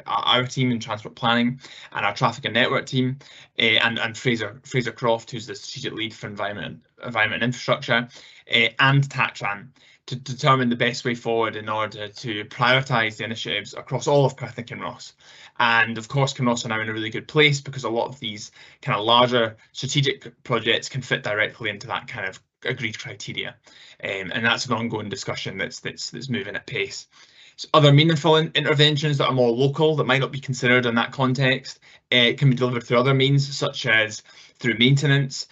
our team in transport planning and our traffic and network team, and Fraser Croft, who's the strategic lead for environment and infrastructure, and TACTRAN to determine the best way forward in order to prioritise the initiatives across all of Perth and Kinross. And of course, Kinross are now in a really good place because a lot of these kind of larger strategic projects can fit directly into that kind of agreed criteria. And that's an ongoing discussion that's moving at pace. So other meaningful interventions that are more local, that might not be considered in that context, can be delivered through other means, such as through maintenance,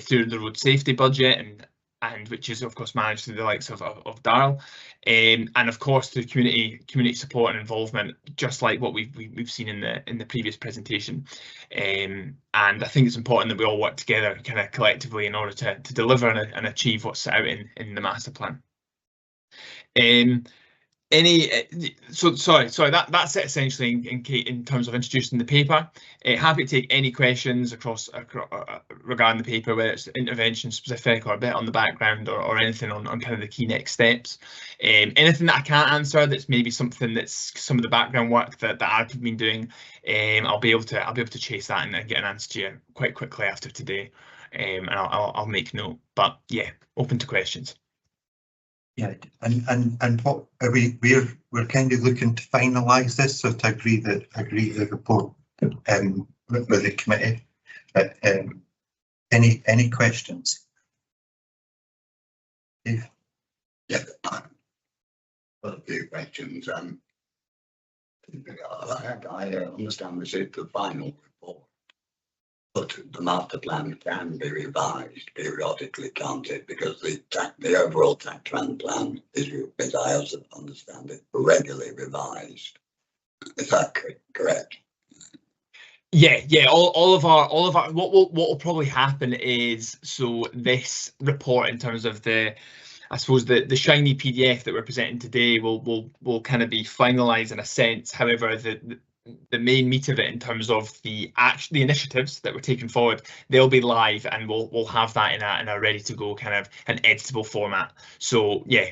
through the road safety budget, and which is of course managed through the likes of Darrell, and of course through community support and involvement, just like what we've seen in the previous presentation. And I think it's important that we all work together, kind of collectively, in order to deliver and achieve what's set out in the master plan. Sorry, that's it essentially in terms of introducing the paper. Happy to take any questions across regarding the paper, whether it's intervention specific or a bit on the background or anything on kind of the key next steps. Anything that I can't answer that's maybe something that's some of the background work that I've been doing, I'll be able to chase that and get an answer to you quite quickly after today, and I'll make note. But yeah, open to questions. Yeah, and what are we're kind of looking to finalise this, so to agree the report with the committee. Any questions? Yeah, got a few questions. I understand this is the final report, but the master plan can be revised periodically, can't it? Because the overall TACTRAN plan is, as I also understand it, regularly revised. Is that correct? Yeah. All of our what will probably happen is, so this report, in terms of the, I suppose the shiny PDF that we're presenting today, will kind of be finalised in a sense. However, the main meat of it, in terms of the initiatives that we're taking forward, they'll be live, and we'll have that in a ready to go kind of an editable format. So yeah,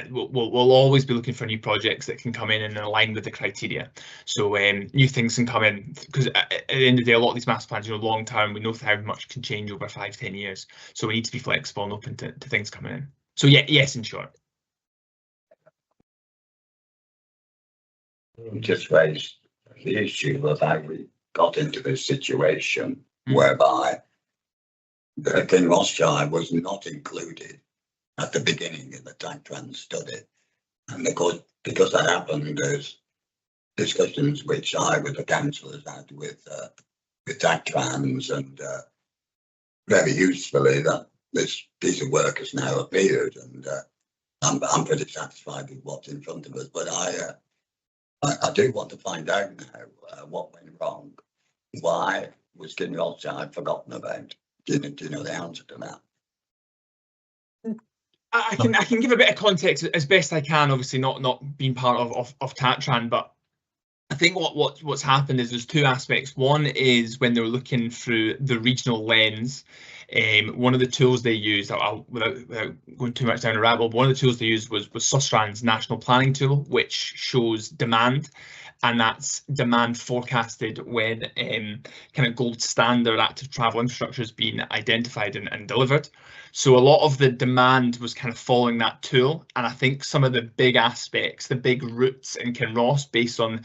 we'll always be looking for new projects that can come in and align with the criteria. So new things can come in, because at the end of the day, a lot of these master plans, long term, we know how much can change over 5-10 years. So we need to be flexible and open to things coming in. So yeah, yes, in short. Just raised the issue of how we got into this situation whereby the Kinross-shire was not included at the beginning in the TACTRAN study. And of course, because that happened, there's discussions which I, with the councillors, had with TACTRANs, and very usefully that this piece of work has now appeared, and I'm pretty satisfied with what's in front of us. But I do want to find out now what went wrong. Why was Kinross-shire forgotten about? Do you know the answer to that? I can give a bit of context as best I can, obviously not being part of TACTRAN, but I think what's happened is there's two aspects. One is when they're looking through the regional lens, one of the tools they used, without going too much down a rabbit hole, one of the tools they used was Sustrand's national planning tool, which shows demand, and that's demand forecasted when kind of gold standard active travel infrastructure has been identified and delivered. So a lot of the demand was kind of following that tool, and I think some of the big aspects, the big routes in Kinross, based on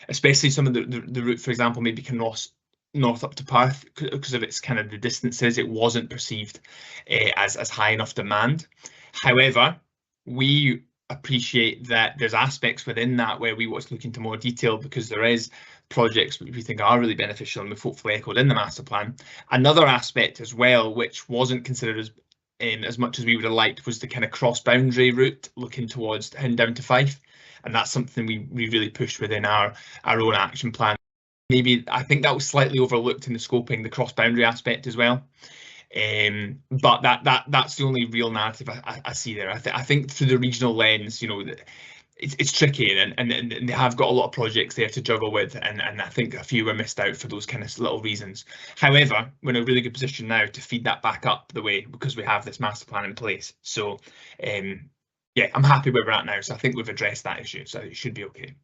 especially some of the route, for example, maybe Kinross north up to Perth, because of its kind of the distances, it wasn't perceived as high enough demand. However, we appreciate that there's aspects within that where we want to look into more detail, because there is projects which we think are really beneficial and we've hopefully echoed in the master plan. Another aspect as well, which wasn't considered as much as we would have liked, was the kind of cross-boundary route looking towards heading down to Fife, and that's something we really pushed within our own action plan. Maybe I think that was slightly overlooked in the scoping, the cross-boundary aspect as well. But that's the only real narrative I see there. I think through the regional lens, it's tricky, and they have got a lot of projects they have to juggle with, and I think a few were missed out for those kind of little reasons. However, we're in a really good position now to feed that back up the way, because we have this master plan in place. So yeah, I'm happy where we're at now. So I think we've addressed that issue, so it should be okay.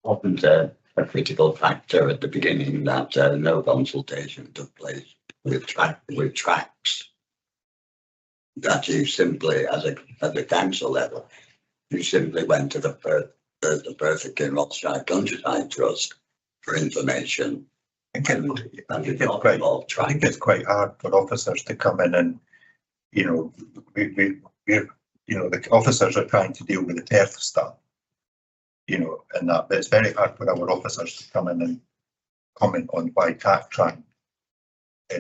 Wasn't a critical factor at the beginning that no consultation took place with tracks. that you simply, as a council level, you simply went to the Perth of Kinross-shire Countryside Trust for information. I think it's quite hard for officers to come in and, you know, we're, you know, the officers are trying to deal with the Perth stuff, you know, and that, but it's very hard for our officers to come in and comment on why TACTRAN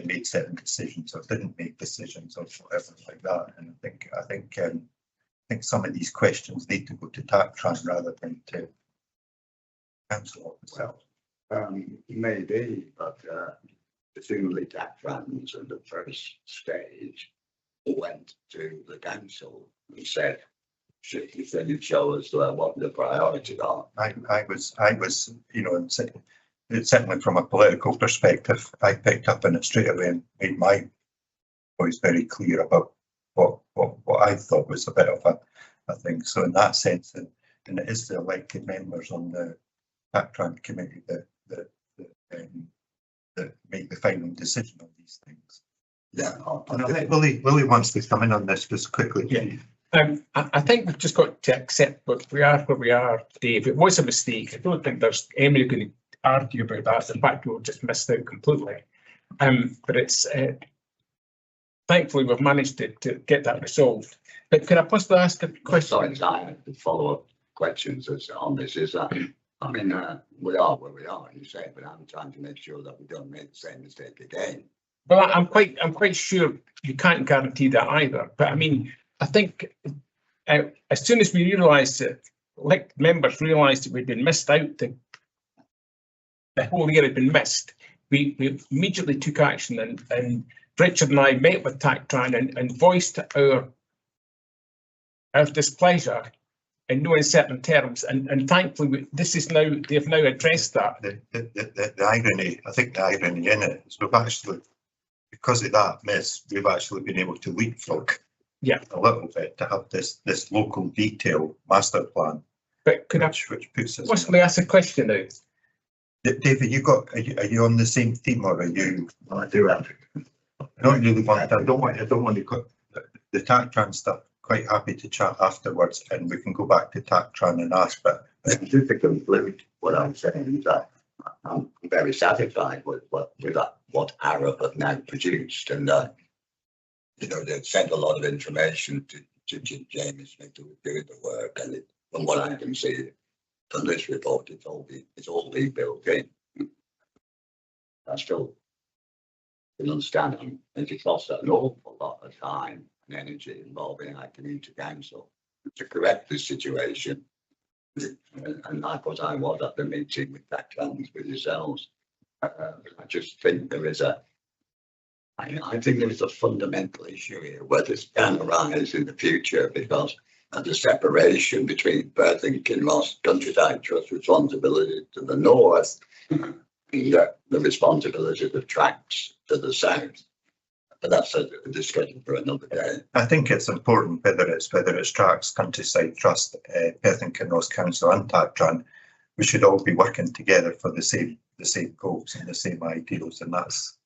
made certain decisions or didn't make decisions or whatever like that. And I think some of these questions need to go to TACTRAN rather than to council officers. Maybe, but presumably TACTRANs at the first stage went to the council and said, "Should you show us what the priorities are?" I was, you know, certainly from a political perspective, I picked up on it straight away and made my voice very clear about what I thought was a bit of a thing. So in that sense, and it is the elected members on the TACTRAN committee that make the final decision on these things. Yeah, and I think Willie wants to come in on this just quickly. Yeah. I think we've just got to accept what we are where we are today. If it was a mistake, I don't think there's anybody going to argue about that. In fact, we've just missed out completely. But it's thankfully we've managed to get that resolved. But can I possibly ask a question? Sorry, the follow-up questions on this is that, I mean, we are where we are, you say, but I'm trying to make sure that we don't make the same mistake again. Well, I'm quite sure you can't guarantee that either. But I mean, I think as soon as we realised that, like members realised that we'd been missed out, the whole year had been missed, we immediately took action, and Richard and I met with TACTRAN and voiced our displeasure in no uncertain terms, and thankfully they've now addressed that. The irony, I think the irony in it is we've actually, because of that miss, we've actually been able to leapfrog a little bit to have this local detail master plan. But could which puts us. Possibly ask a question now? David, are you on the same team, or are you? Well, I do have. I don't really want. I don't want to. The TACTRAN stuff. Quite happy to chat afterwards, and we can go back to TACTRAN and ask. But just to conclude, what I'm saying is that I'm very satisfied with what Arab have now produced, and you know, they've sent a lot of information to James Smith who was doing the work, and from what I can see from this report, it's all been built in. I still can understand it costs an awful lot of time and energy involving our community council to correct the situation. And like what I was at the meeting with TACTRAN with yourselves, I just think there is I think there is a fundamental issue here where this can arise in the future, because of the separation between Perth and Kinross Countryside Trust responsibility to the north and the responsibility of the tracts to the south. But that's a discussion for another day. I think it's important, whether it's Tracts, Countryside Trust, Perth and Kinross Council and TACTRAN, we should all be working together for the same goals and the same ideals, and that's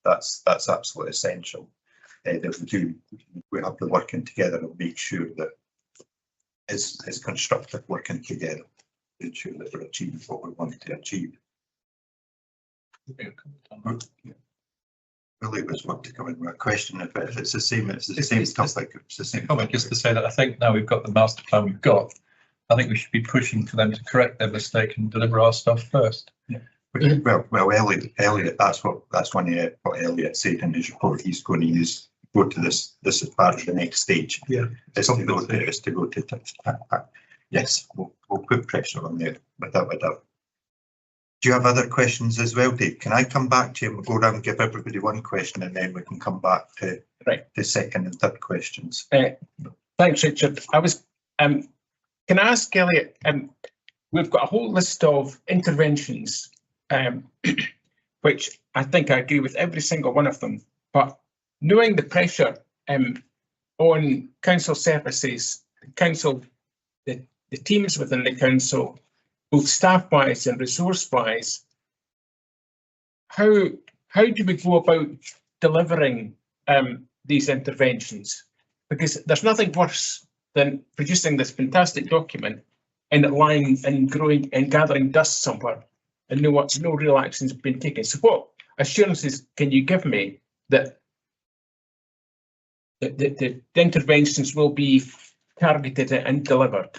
absolutely essential. That we have the working together and make sure that is constructive working together to ensure that we're achieving what we want to achieve. Really was want to come in with a question if it's the same topic. It's the same comment just to say that I think now we've got the master plan we've got, I think we should be pushing for them to correct their mistake and deliver our stuff first. Yeah. Well, Elliot, that's one of what Elliot said in his report. He's going to go to this as part of the next stage. Yeah, it's to go to yes, we'll put pressure on there without a doubt. Do you have other questions as well, Dave? Can I come back to you and we'll go around and give everybody one question, and then we can come back to the second and third questions? Thanks, Richard. Can I ask Elliot? We've got a whole list of interventions, which I think I agree with every single one of them. But knowing the pressure on council services, the teams within the council, both staff-wise and resource-wise, how do we go about delivering these interventions? because there's nothing worse than producing this fantastic document and it lying and growing and gathering dust somewhere and no real action's been taken. So what assurances can you give me that the interventions will be targeted and delivered?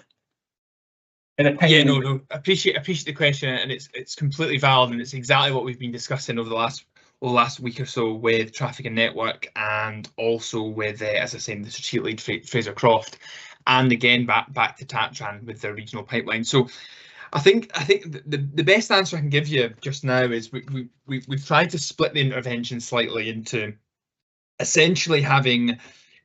Yeah, no, appreciate the question, and it's completely valid, and it's exactly what we've been discussing over the last week or so with Traffic and Network, and also with, as I said, the strategic lead Fraser Croft, and again back to Tatran with their regional pipeline. So I think the best answer I can give you just now is we've tried to split the intervention slightly into essentially having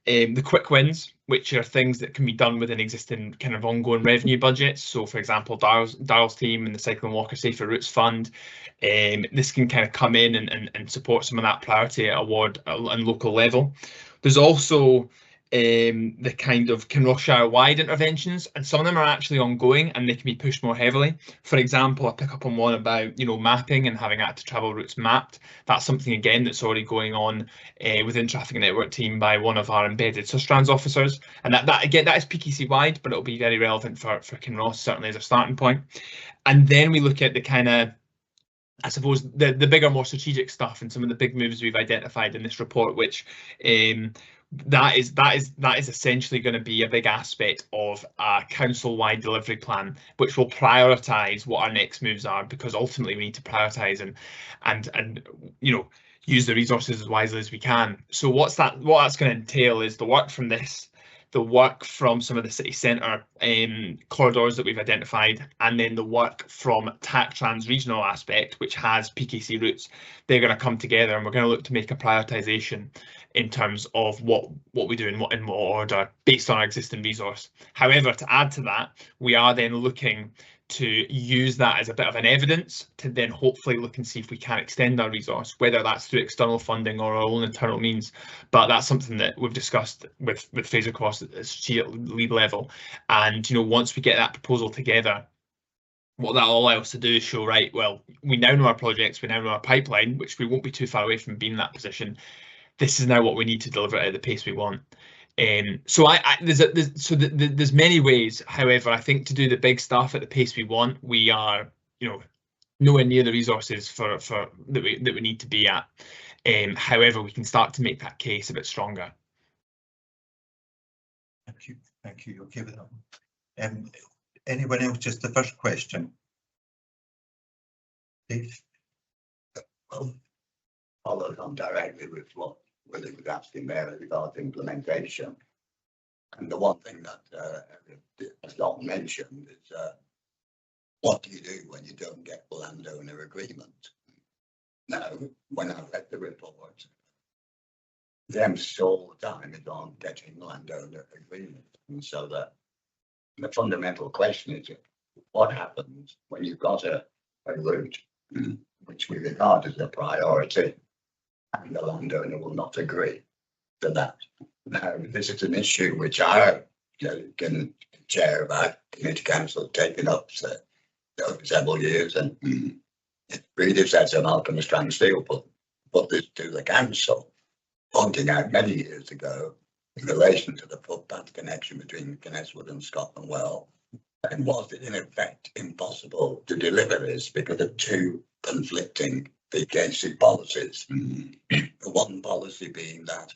the quick wins, which are things that can be done within existing kind of ongoing revenue budgets. So, for example, Daryl's team and the Cycle and Walker Safer Routes Fund, this can kind of come in and support some of that priority award and local level. There's also the kind of Kinross-shire wide interventions, and some of them are actually ongoing and they can be pushed more heavily. For example, I pick up on one about mapping and having active travel routes mapped. That's something again that's already going on within Traffic and Network team by one of our embedded Sustrans officers, and that again, that is PKC wide, but it'll be very relevant for Kinross certainly as a starting point. And then we look at the kind of, I suppose, the bigger, more strategic stuff and some of the big moves we've identified in this report, which that is essentially going to be a big aspect of a council-wide delivery plan, which will prioritise what our next moves are, because ultimately we need to prioritise and use the resources as wisely as we can. So what that's going to entail is the work from this, the work from some of the city centre corridors that we've identified, and then the work from Tatran's regional aspect, which has PKC routes. They're going to come together, and we're going to look to make a prioritisation in terms of what we do in what order based on our existing resource. However, to add to that, we are then looking to use that as a bit of an evidence to then hopefully look and see if we can extend our resource, whether that's through external funding or our own internal means. But that's something that we've discussed with Fraser Cross at the strategic lead level. And once we get that proposal together, what that will allow us to do is show, right, well, we now know our projects, we now know our pipeline, which we won't be too far away from being in that position. This is now what we need to deliver at the pace we want. So there's many ways. However, I think to do the big stuff at the pace we want, we are nowhere near the resources for that we need to be at. However, we can start to make that case a bit stronger. Thank you. Okay with that. Anyone else? Just the first question. Dave? Well, follow on directly with what Willie was asking there regarding implementation. And the one thing that is not mentioned is what do you do when you don't get landowner agreement? Now, when I read the report, the emphasis all the time is on getting landowner agreement. And so that the fundamental question is, what happens when you've got a route which we regard as a priority and the landowner will not agree to that? Now, this is an issue which I can chair of our community council taken up over several years, and its predecessor Malcolm Strand-Steele put this to the council, pointing out many years ago in relation to the footpath connection between Kinneswood and Scotland Well, and was it in effect impossible to deliver this because of two conflicting PKC policies. The one policy being that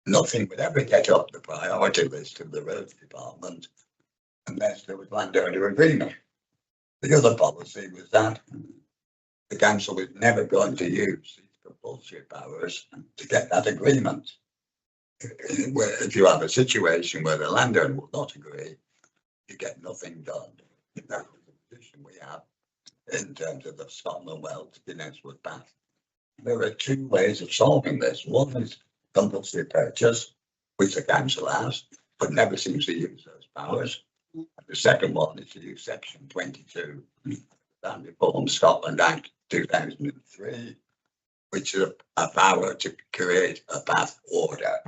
nothing would ever get up the priority list of the roads department unless there was landowner agreement. The other policy was that the council was never going to use its compulsory powers to get that agreement. If you have a situation where the landowner will not agree, you get nothing done. That's the position we have in terms of the Scotland Well to Kinneswood path. There are two ways of solving this. One is compulsory purchase, which the council has, but never seems to use those powers. And the second one is to use section 22 of the Reform Scotland Act 2003, which is a power to create a path order.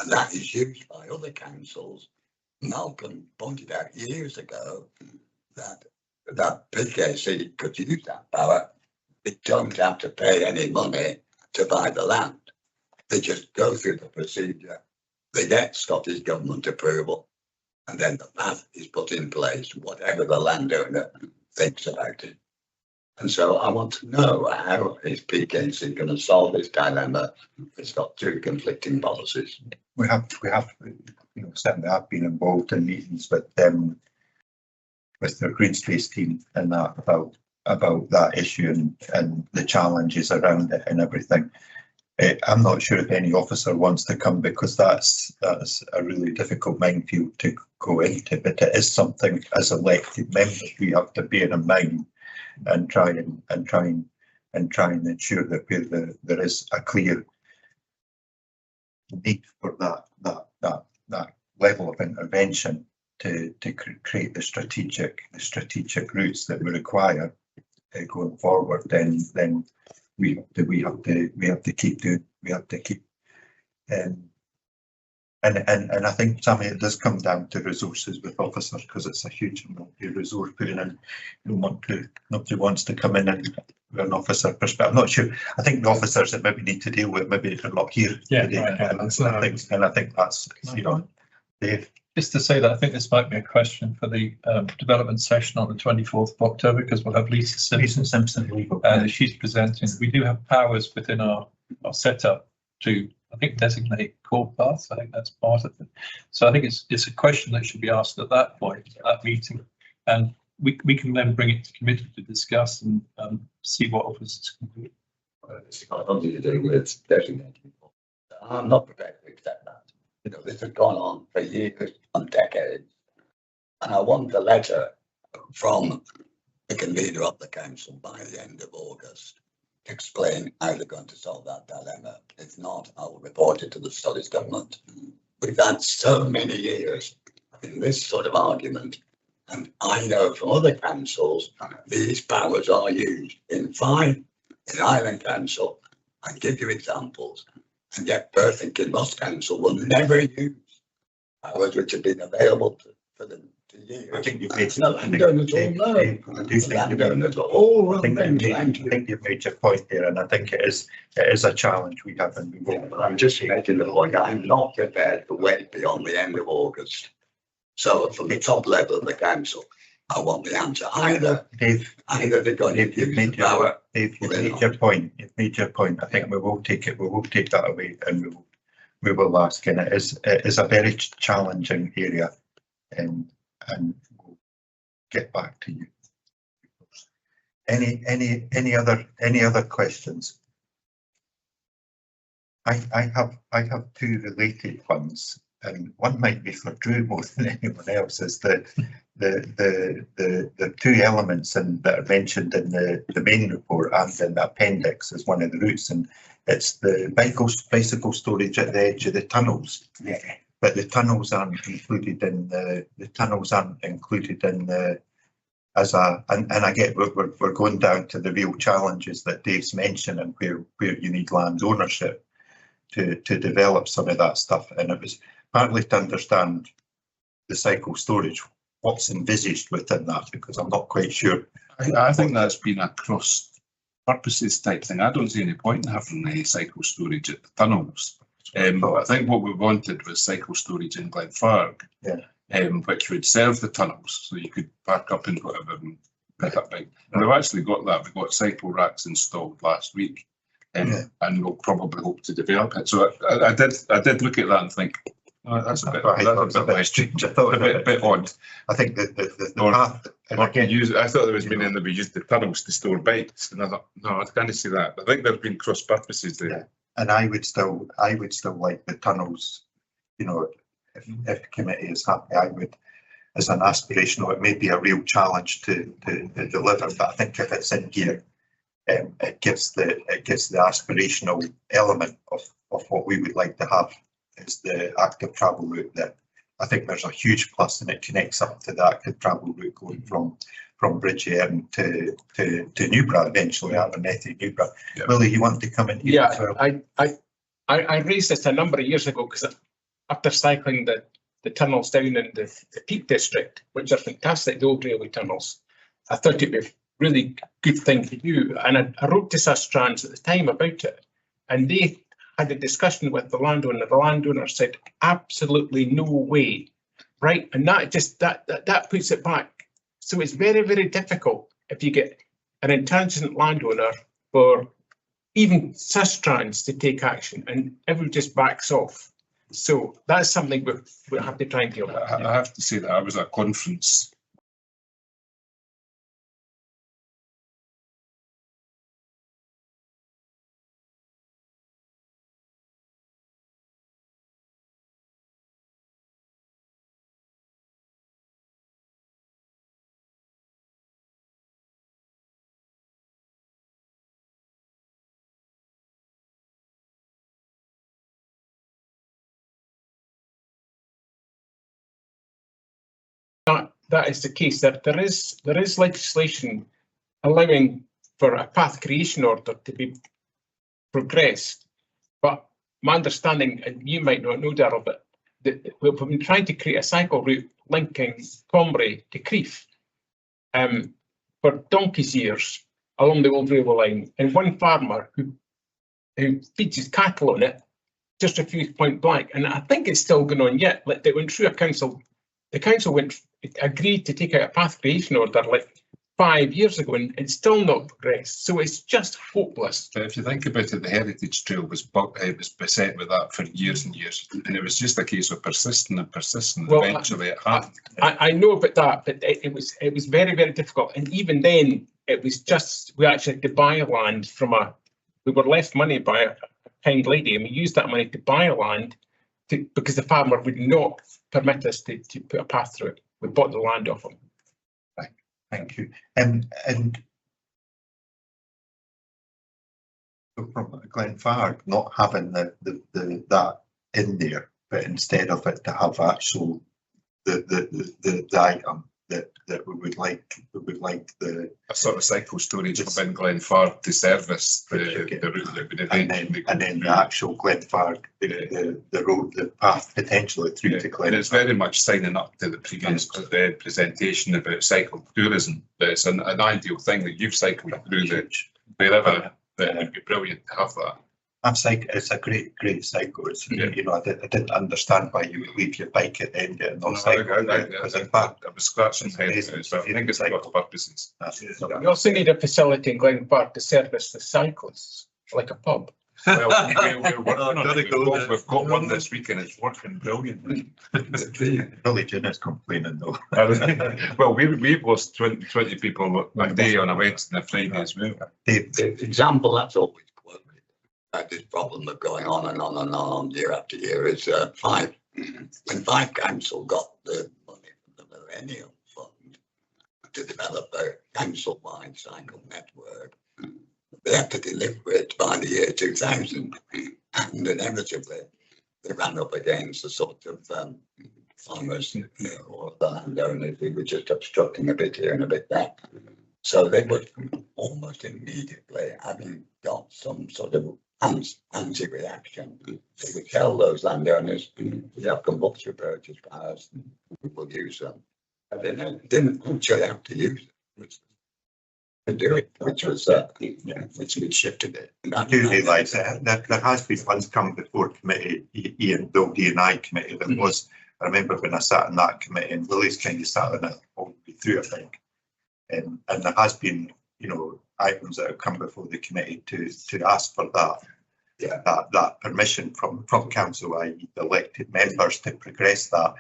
And that is used by other councils. Malcolm pointed out years ago that PKC could use that power. They don't have to pay any money to buy the land. They just go through the procedure they get Scottish Government approval, and then the path is put in place, whatever the landowner thinks about it. And so I want to know, how is PKC going to solve this dilemma? It's got two conflicting policies. We have, certainly I've been involved in meetings with them, with their green space team and that about that issue and the challenges around it and everything. I'm not sure if any officer wants to come, because that's a really difficult minefield to go into, but it is something as elected members we have to bear in mind and try and ensure that there is a clear need for that level of intervention to create the strategic routes that we require going forward. Then we have to keep and I think, Sammy, it does come down to resources with officers, because it's a huge amount of resource putting in. Nobody wants to come in and with an officer perspective. I'm not sure. I think the officers that maybe need to deal with, maybe they're not here today. And I think that's, Dave. Just to say that I think this might be a question for the development session on the 24th of October, because we'll have Lisa Simpson she's presenting. We do have powers within our setup to, I think, designate core paths. I think that's part of it. So I think it's a question that should be asked at that point, at that meeting, and we can then bring it to committee to discuss and see what officers can do. It's got nothing to do with designating. I'm not prepared to accept that. This has gone on for years and decades, and I want a letter from the convener of the council by the end of August to explain how they're going to solve that dilemma. If not, I will report it to the Scottish Government. We've had so many years in this sort of argument, and I know from other councils these powers are used in Island Council. I give you examples. And yet Perth and Kinross Council will never use powers which have been available for them to use. I think you've made you've made your point there, and I think it is a challenge we have, and we will. But I'm just making the point. I'm not prepared to wait beyond the end of August. So from the top level of the council, I want the answer. Either they're going to use the power. Dave, you've made your point. You've made your point. I think we will take it. We will take that away, and we will ask. And it is a very challenging area, and we'll get back to you. Any other questions? I have two related ones, and one might be for Drew more than anyone else. Is the two elements that are mentioned in the main report and in the appendix as one of the routes, and it's the bicycle storage at the edge of the tunnels. Yeah. But the tunnels aren't included in and I get we're going down to the real challenges that Dave's mentioned, and where you need land ownership to develop some of that stuff. And it was partly to understand the cycle storage, what's envisaged within that, because I'm not quite sure. I think that's been a cross purposes type thing. I don't see any point in having any cycle storage at the tunnels. I think what we wanted was cycle storage in Glenfarg, which would serve the tunnels, so you could park up in whatever and pick up bike. And we've actually got that. We got cycle racks installed last week, and we'll probably hope to develop it. So I did look at that and think, oh, that's a bit strange. I thought a bit odd. I think that the path. I thought there was meaning that we used the tunnels to store bikes, and I thought, no, I can't see that. I think there've been cross purposes there. Yeah. And I would still like the tunnels. If the committee is happy, I would, as an aspirational. It may be a real challenge to deliver, but I think if it's in here, it gives the aspirational element of what we would like to have. Is the active travel route that I think there's a huge plus, and it connects up to the active travel route going from Bridgeend to Newbra eventually, Abernethy, Newbra. Yeah. Willie, you want to come in here? Yeah, as well? I raised this a number of years ago, because after cycling the tunnels down in the Peak District, which are fantastic, the old railway tunnels, I thought it'd be a really good thing to do. And I wrote to Sustrans at the time about it, and they had a discussion with the landowner said, absolutely no way, right? And that just, that puts it back. So it's very, very difficult if you get an intransigent landowner for even Sustrans to take action, and everyone just backs off. So that's something we have to try and deal with. I have to say that I was at a conference. That is the case. That there is legislation allowing for a path creation order to be progressed, but my understanding, and you might not know, Darrell, but we've been trying to create a cycle route linking Comrie to Crieff for donkey's years along the old railway line, and one farmer who feeds his cattle on it just refused point blank, and I think it's still going on yet. Like, they went through a council. The council agreed to take out a path creation order like 5 years ago, and it's still not progressed. So it's just hopeless. But if you think about it, the Heritage Trail was beset with that for years and years, and it was just a case of persisting and persisting. Well, eventually, it happened. I know about that, but it was very, very difficult. And even then, it was just, we actually had to buy land we were left money by a kind lady, and we used that money to buy land because the farmer would not permit us to put a path through it. We bought the land off him. Right, thank you. And from Glenfarg not having that in there, but instead of it to have actual the item that we would like the A sort of cycle storage up in Glenfarg to service the route that would eventually and then the actual Glenfarg, the road, the path potentially through to Glenfarg. And it's very much signing up to the previous presentation about cycle tourism. That it's an ideal thing that you've cycled through wherever. That would be brilliant to have that. It's a great cycle. It's, you know, I didn't understand why you would leave your bike at the end and not cycle. Because in fact, I was scratching my head, but I think it's got purposes. We also need a facility in Glenfarg to service the cyclists, like a pub. Well, we're working on it. We've got one this week and it's working brilliantly. Billy Jean is complaining though. Well, we've lost 20 people a day on a Wednesday and a Friday as well. The example that's always quoted about this problem of going on and on and on year after year is when Fife Council got the money from the Millennium Fund to develop a council-wide cycle network. They had to deliver it by the year 2000, and inevitably they ran up against the sort of farmers or the landowners who were just obstructing a bit here and a bit there. So they would almost immediately, having got some sort of anti-reaction, they would tell those landowners, "You have compulsory purchase powers, we will use them." And they didn't actually have to use it. Do it, which we shifted it. I do realise that there has been ones come before committee, Ian, the D&I committee. That was, I remember when I sat in that committee, and Lily's kind of sat in it all the way through, I think. And there has been, you know, items that have come before the committee to ask for that. Yeah, that permission from council, i.e. the elected members, to progress that,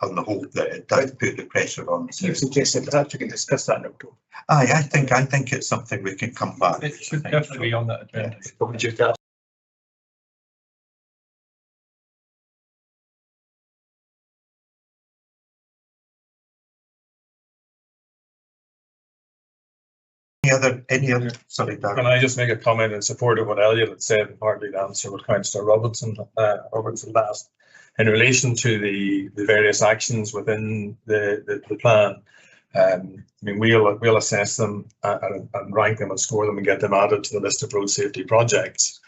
on the hope that it does put the pressure on. You suggested that we can discuss that in October. I think it's something we can come back. It should definitely be on that agenda. Any other, sorry, Darren. Can I just make a comment in support of what Elliot had said, and partly to answer what Councillor Robertson asked in relation to the various actions within the plan. I mean, we'll assess them and rank them and score them and get them added to the list of road safety projects.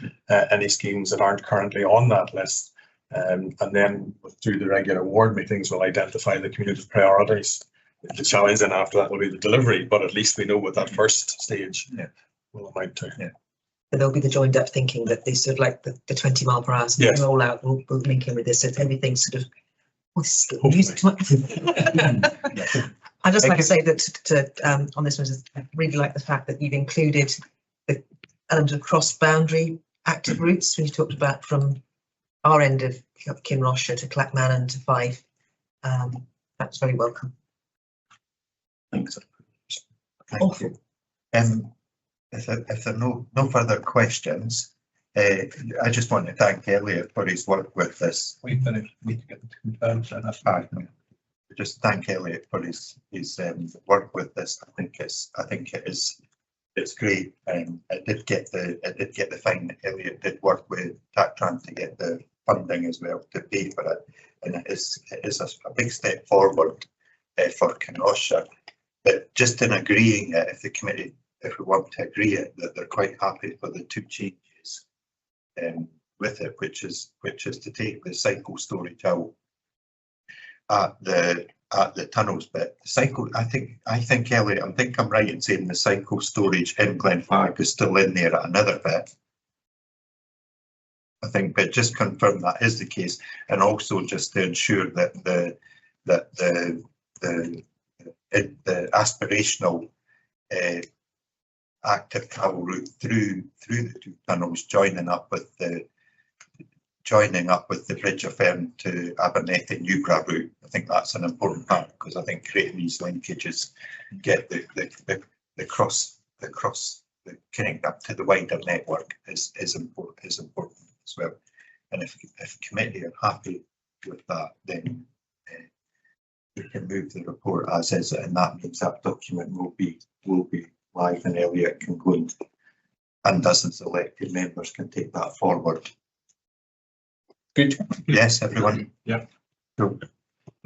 Any schemes that aren't currently on that list, and then through the regular ward meetings, we'll identify the community priorities. The challenge then after that will be the delivery, but at least we know what that first stage will amount to. Yeah. But there'll be the joined up thinking that they sort of like the 20 mile per hour Yes. rollout will link in with this. So everything sort of, oh, this is music to my I'd just like to say that on this one, I really like the fact that you've included the element of cross-boundary active routes when you talked about from our end of Kinross-shire to Clackmannan to Fife. That's very welcome. Thanks. Thank you. If there are no further questions, I just want to thank Elliot for his work with this. We finished. We need to get them to confirm, so that's I just thank Elliot for his work with this. I think it's great. I did get the fine that Elliot did work with TACTRAN to get the funding as well to pay for it, and it is a big step forward for Kinross-shire. But just in agreeing it, if the committee, if we want to agree it, that they're quite happy for the 2 changes with it, which is to take the cycle storage out at the tunnels bit. The cycle, I think Elliot, I think I'm right in saying the cycle storage in Glenfarg is still in there at another bit. I think, but just confirm that is the case, and also just to ensure that the aspirational active travel route through the 2 tunnels joining up with the Bridge of Fern to Abernethy Newborough route. I think that's an important part, because I think creating these linkages, get the connect up to the wider network is important as well. And if committee are happy with that, then we can move the report as is, and that means that document will be live, and Elliot can go and dozens of elected members can take that forward. good. Yes, everyone? Yeah. So,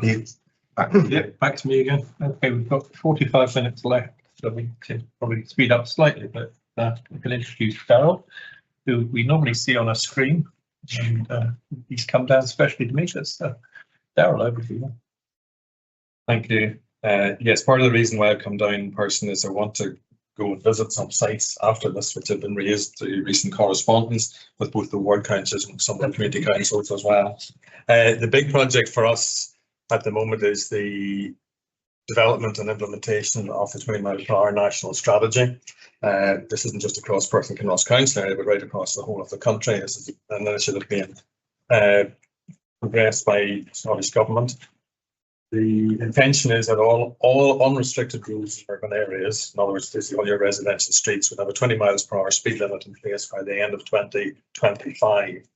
Dave? Back to me again. Okay, we've got 45 minutes left, so we can probably speed up slightly, but we can introduce Darryl, who we normally see on a screen, and he's come down especially to meet us. So, Darryl, over to you. Thank you. Yes, part of the reason why I've come down in person is I want to go and visit some sites after this, which have been raised through recent correspondence with both the ward councils and some of the community councils as well. The big project for us at the moment is the development and implementation of the 20 mile per hour national strategy. This isn't just across Perth and Kinross Council area, but right across the whole of the country. This is an initiative being progressed by Scottish Government. The intention is that all unrestricted roads in urban areas, in other words, basically all your residential streets, would have a 20 miles per hour speed limit in place by the end of 2025.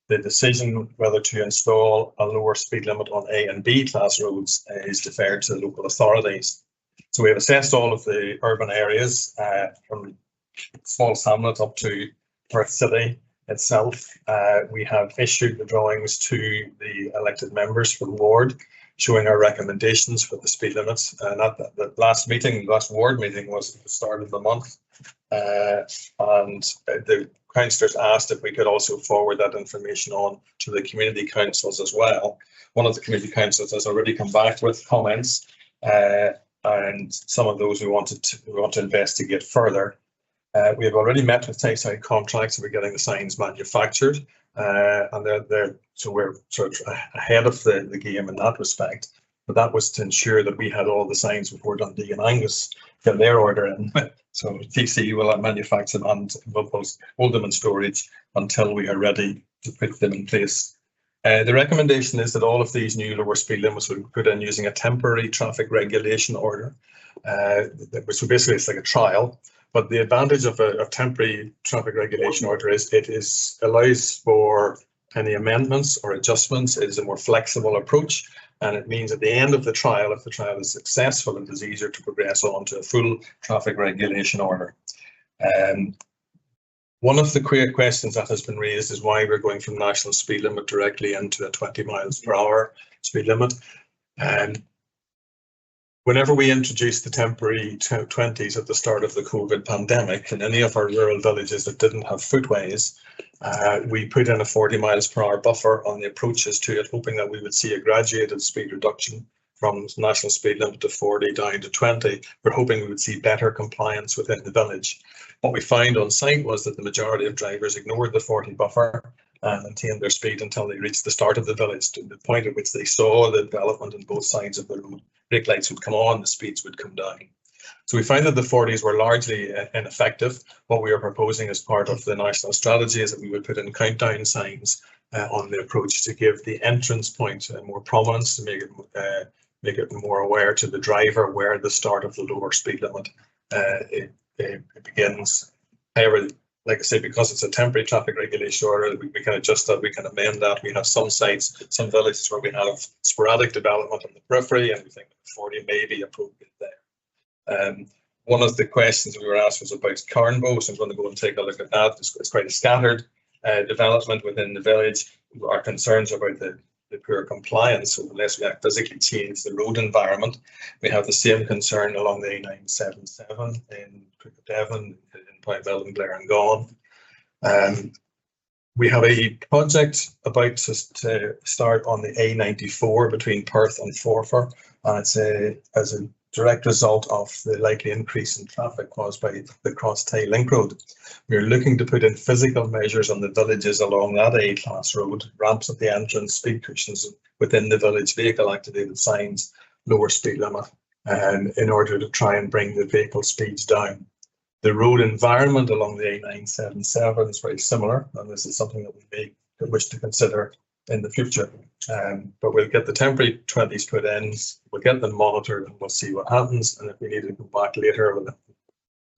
The decision whether to install a lower speed limit on A and B class roads is deferred to the local authorities. So we have assessed all of the urban areas from small hamlet up to Perth City itself. We have issued the drawings to the elected members for the ward, showing our recommendations for the speed limits. And at the last ward meeting was at the start of the month. And the councillors asked if we could also forward that information on to the community councils as well. One of the community councils has already come back with comments, and some of those we want to investigate further. We have already met with Tayside Contracts, and we're getting the signs manufactured. And so we're sort of ahead of the game in that respect. But that was to ensure that we had all the signs before Dundee and Angus get their order in. So TC will manufacture them and we'll hold them in storage until we are ready to put them in place. The recommendation is that all of these new lower speed limits will be put in using a temporary traffic regulation order, which basically it's like a trial. But the advantage of a temporary traffic regulation order is it allows for any amendments or adjustments. It is a more flexible approach, and it means at the end of the trial, if the trial is successful, it is easier to progress on to a full traffic regulation order. One of the questions that has been raised is why we're going from national speed limit directly into a 20 miles per hour speed limit. Whenever we introduced the temporary 20s at the start of the COVID pandemic, in any of our rural villages that didn't have footways, we put in a 40 miles per hour buffer on the approaches to it, hoping that we would see a graduated speed reduction from national speed limit of 40 down to 20, we're hoping we would see better compliance within the village. What we found on site was that the majority of drivers ignored the 40 buffer and maintained their speed until they reached the start of the village, to the point at which they saw the development on both sides of the road. Brake lights would come on, the speeds would come down. So we found that the 40s were largely ineffective. What we are proposing as part of the national strategy is that we would put in countdown signs on the approach to give the entrance point more prominence, to make it more aware to the driver where the start of the lower speed limit it begins. However, like I say, because it's a temporary traffic regulation order, we can adjust that, we can amend that. We have some sites, some villages where we have sporadic development on the periphery, and we think 40 may be appropriate there. One of the questions we were asked was about Carnbo, so I'm going to go and take a look at that. It's quite a scattered development within the village. Our concerns about the poor compliance, so unless we physically change the road environment. We have the same concern along the A977 in Devon, in Pointville and Glarengone. We have a project about to start on the A94 between Perth and Forfar, and it's as a direct result of the likely increase in traffic caused by the Cross Tay Link Road. We're looking to put in physical measures on the villages along that A-class road, ramps at the entrance, speed cushions within the village, vehicle activated signs, lower speed limit, in order to try and bring the vehicle speeds down. The road environment along the A977 is very similar, and this is something that we may wish to consider in the future. But we'll get the temporary 20s put in, we'll get them monitored, and we'll see what happens. And if we need to go back later, we'll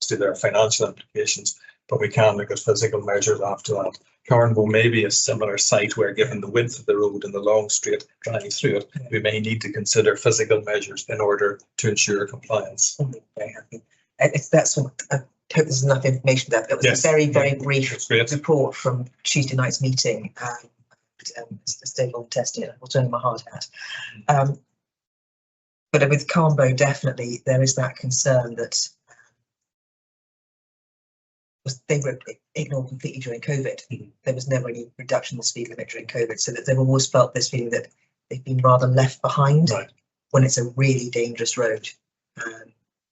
see their financial implications, but we can look at physical measures after that. Carnbo may be a similar site where, given the width of the road and the long straight driving through it, we may need to consider physical measures in order to ensure compliance. I'm very happy. That's what I hope there's enough information there. It was a very, very brief report from Tuesday night's meeting. Stable testing it, I'll turn my hard hat. But with Carnbo, definitely there is that concern that they were ignored completely during COVID. There was never any reduction in the speed limit during COVID, so that they've always felt this feeling that they've been rather left behind when it's a really dangerous road.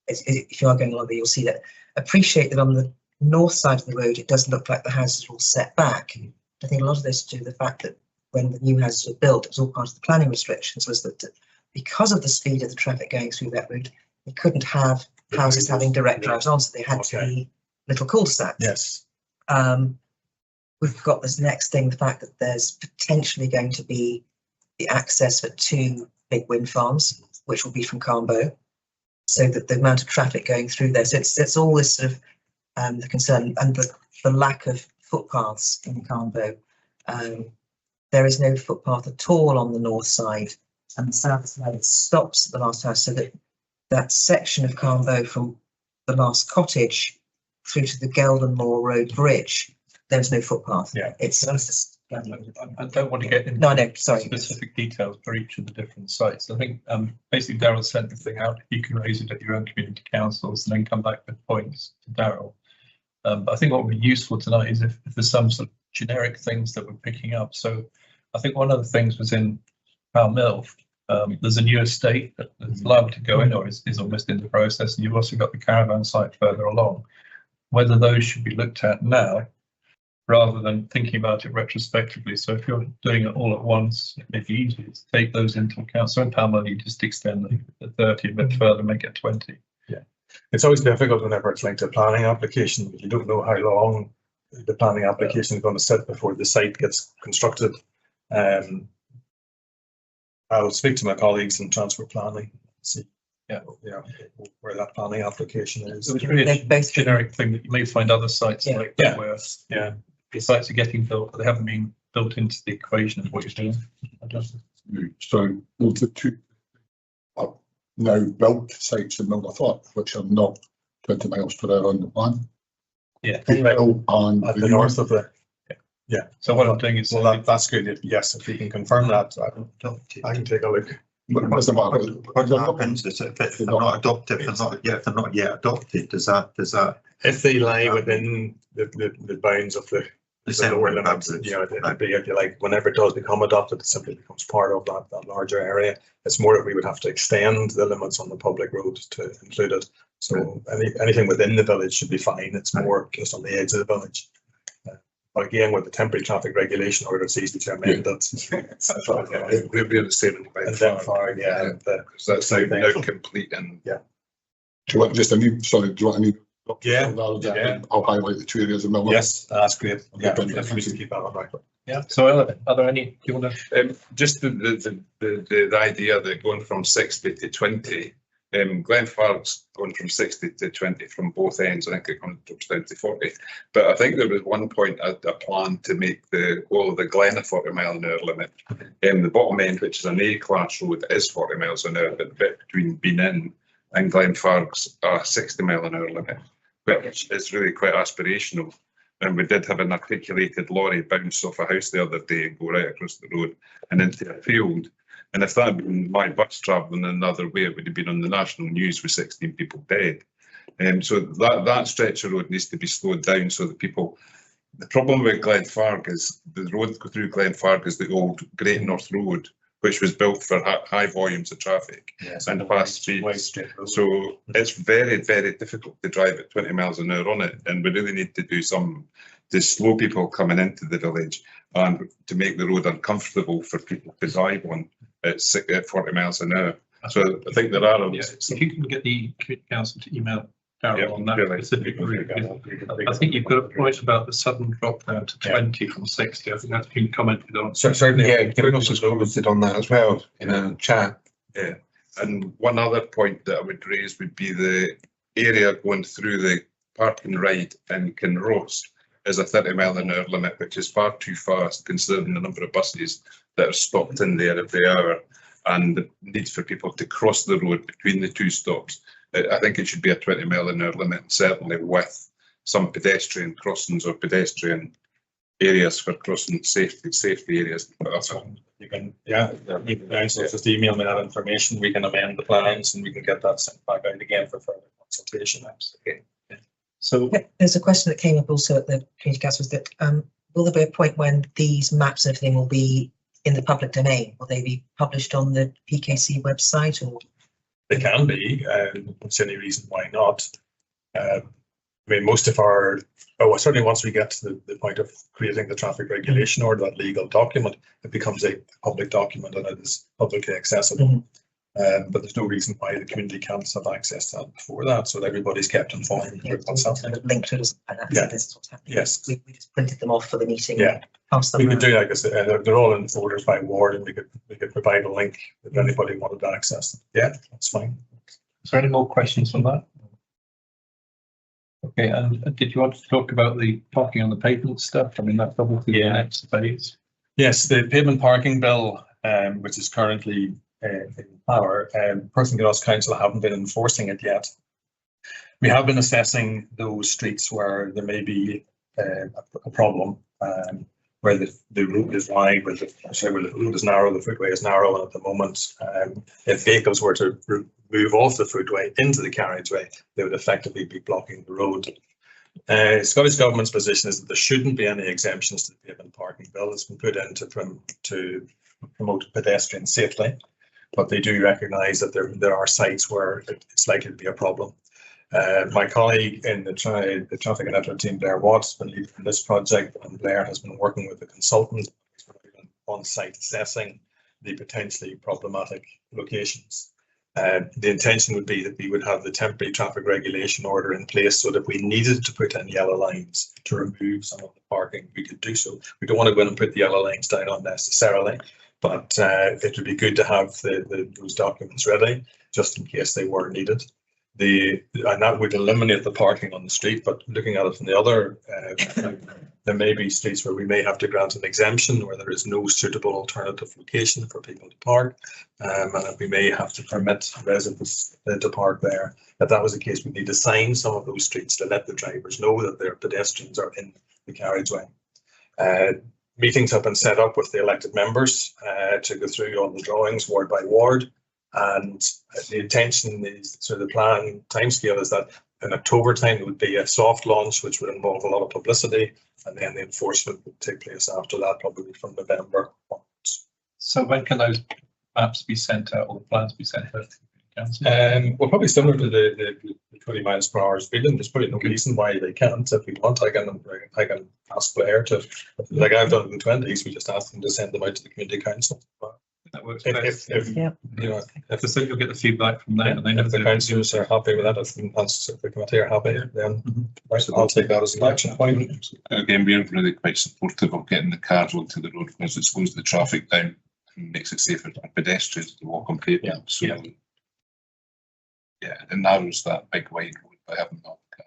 If you are going along there, you'll see that. Appreciate that on the north side of the road, it does look like the houses are all set back. I think a lot of this is due to the fact that when the new houses were built, it was all part of the planning restrictions, was that because of the speed of the traffic going through that road, they couldn't have houses having direct drives on, so they had to be little cul-de-sacs. Yes. We've got this next thing, the fact that there's potentially going to be the access for 2 big wind farms, which will be from Carnbo, so that the amount of traffic going through there. So it's all this sort of the concern and the lack of footpaths in Carnbo. There is no footpath at all on the north side, and the south side stops at the last house, so that section of Carnbo from the last cottage through to the Geldenmore Road Bridge, there's no footpath. Yeah, it's just. I don't want to get into specific details for each of the different sites. I think basically Darryl sent the thing out. You can raise it at your own community councils and then come back with points to Darryl. But I think what would be useful tonight is if there's some sort of generic things that we're picking up. So I think one of the things was in Pall Mill. There's a new estate that is liable to go in or is almost in the process, and you've also got the caravan site further along. Whether those should be looked at now rather than thinking about it retrospectively. So if you're doing it all at once, it may be easier to take those into account. So in Pall Mill, you just extend the 30 a bit further, make it 20. Yeah, it's always difficult whenever it's linked to a planning application. You don't know how long the planning application is going to sit before the site gets constructed. I'll speak to my colleagues in transport planning, see where that planning application is. So it's really a generic thing that you may find other sites like that where the sites are getting built, but they haven't been built into the equation of what you're doing. So the 2 are now built sites in Milnerthorpe, which are not 20 miles per hour on the plan. Yeah, and at the north of the. Yeah. So what I'm doing is that's good. Yes, if you can confirm that, I can take a look. What happens is if they're not adopted, if they're not yet adopted, does that? If they lie within the bounds of the lower limit, you know, it'd be, if you like, whenever it does become adopted, it simply becomes part of that larger area. It's more that we would have to extend the limits on the public road to include it. So anything within the village should be fine. It's more just on the edge of the village. But again, with the temporary traffic regulation order, it's easy to amend that. We'll be the same in Glenfarg. Yeah. That's now complete and. Do you want just a new, sorry, do you want a new? Yeah. I'll highlight the two areas of Millwall. Yes, that's great. Yeah, Okay. definitely should keep that on record. Yeah. So are there any, do you want to? Just the idea that going from 60 to 20, Glenfarg's going from 60 to 20 from both ends. I think it comes down to 40. But I think there was one point a plan to make all of the Glen a 40 mile an hour limit. The bottom end, which is an A-class road, is 40 miles an hour, but the bit between Benin and Glenfarg's a 60 mile an hour limit, which is really quite aspirational. And we did have an articulated lorry bounce off a house the other day and go right across the road and into a field. And if that had been my bus travelling another way, it would have been on the national news with 16 people dead. So that stretch of road needs to be slowed down so that people. The problem with Glenfarg is the road through Glenfarg is the old Great North Road, which was built for high volumes of traffic and fast speeds. So it's very, very difficult to drive at 20 miles an hour on it. And we really need to do to slow people coming into the village and to make the road uncomfortable for people to drive on at 40 miles an hour. So I think there are. If you can get the community council to email Carol on that really. specifically. I think you've got a point about the sudden drop down to 20 from 60. I think that's been commented on. So certainly, yeah, Kinross has commented on that as well in a chat. Yeah, and one other point that I would raise would be the area going through the parking ride in Kinross is a 30 mile an hour limit, which is far too fast considering the number of buses that are stopped in there every hour and the need for people to cross the road between the two stops. I think it should be a 20 mile an hour limit, certainly with some pedestrian crossings or pedestrian areas for crossing safety areas. You can, just email me that information. We can amend the plans and we can get that sent back out again for further consultation. Okay. So there's a question that came up also at the community council, was that will there be a point when these maps and everything will be in the public domain? Will they be published on the PKC website or? They can be. I don't see any reason why not. I mean, most of our, certainly once we get to the point of creating the traffic regulation or that legal document, it becomes a public document and it is publicly accessible. But there's no reason why the community can't have access to that before that, so that everybody's kept informed with what's happening. Link to it, and this is what's happening. Yes. We just printed them off for the meeting. Yeah. We could do, I guess, they're all in folders by ward, and we could provide a link if anybody wanted to access them. Yeah, that's fine. Is there any more questions on that? Okay, and did you want to talk about the parking on the pavement stuff? I mean, that's obviously the next phase. Yes, the pavement parking bill, which is currently in power, Kinross Council haven't been enforcing it yet. We have been assessing those streets where there may be a problem, where the route is wide, where the route is narrow, the footway is narrow, and at the moment, if vehicles were to move off the footway into the carriageway, they would effectively be blocking the road. Scottish Government's position is that there shouldn't be any exemptions to the pavement parking bill. It's been put in to promote pedestrian safety, but they do recognise that there are sites where it's likely to be a problem. My colleague in the traffic and network team, Blair Watts, has been leading this project, and Blair has been working with the consultant on site assessing the potentially problematic locations. The intention would be that we would have the temporary traffic regulation order in place so that if we needed to put in yellow lines to remove some of the parking, we could do so. We don't want to go in and put the yellow lines down unnecessarily, but it would be good to have those documents ready just in case they were needed. And that would eliminate the parking on the street, but looking at it from the other, there may be streets where we may have to grant an exemption where there is no suitable alternative location for people to park, and we may have to permit residents to park there. If that was the case, we need to sign some of those streets to let the drivers know that their pedestrians are in the carriageway. Meetings have been set up with the elected members to go through all the drawings ward by ward. And the intention is, so the plan timescale is that in October time, it would be a soft launch, which would involve a lot of publicity, and then the enforcement would take place after that, probably from November onwards. So when can those maps be sent out, or the plans be sent out to the council? Well, probably similar to the 20 miles per hour speeding. There's probably no reason why they can't. If we want, I can ask Blair to, like I've done in the 20s, we just ask them to send them out to the community council. That works If Yeah. you know, if so you'll get the feedback from them, and then if the councillors are happy with that, if the committee are happy, then right, I'll take that as an action point. Again, we're really quite supportive of getting the cars onto the road because it slows the traffic down and makes it safer for pedestrians to walk on pavement. So yeah, it narrows that big wide road by having that car.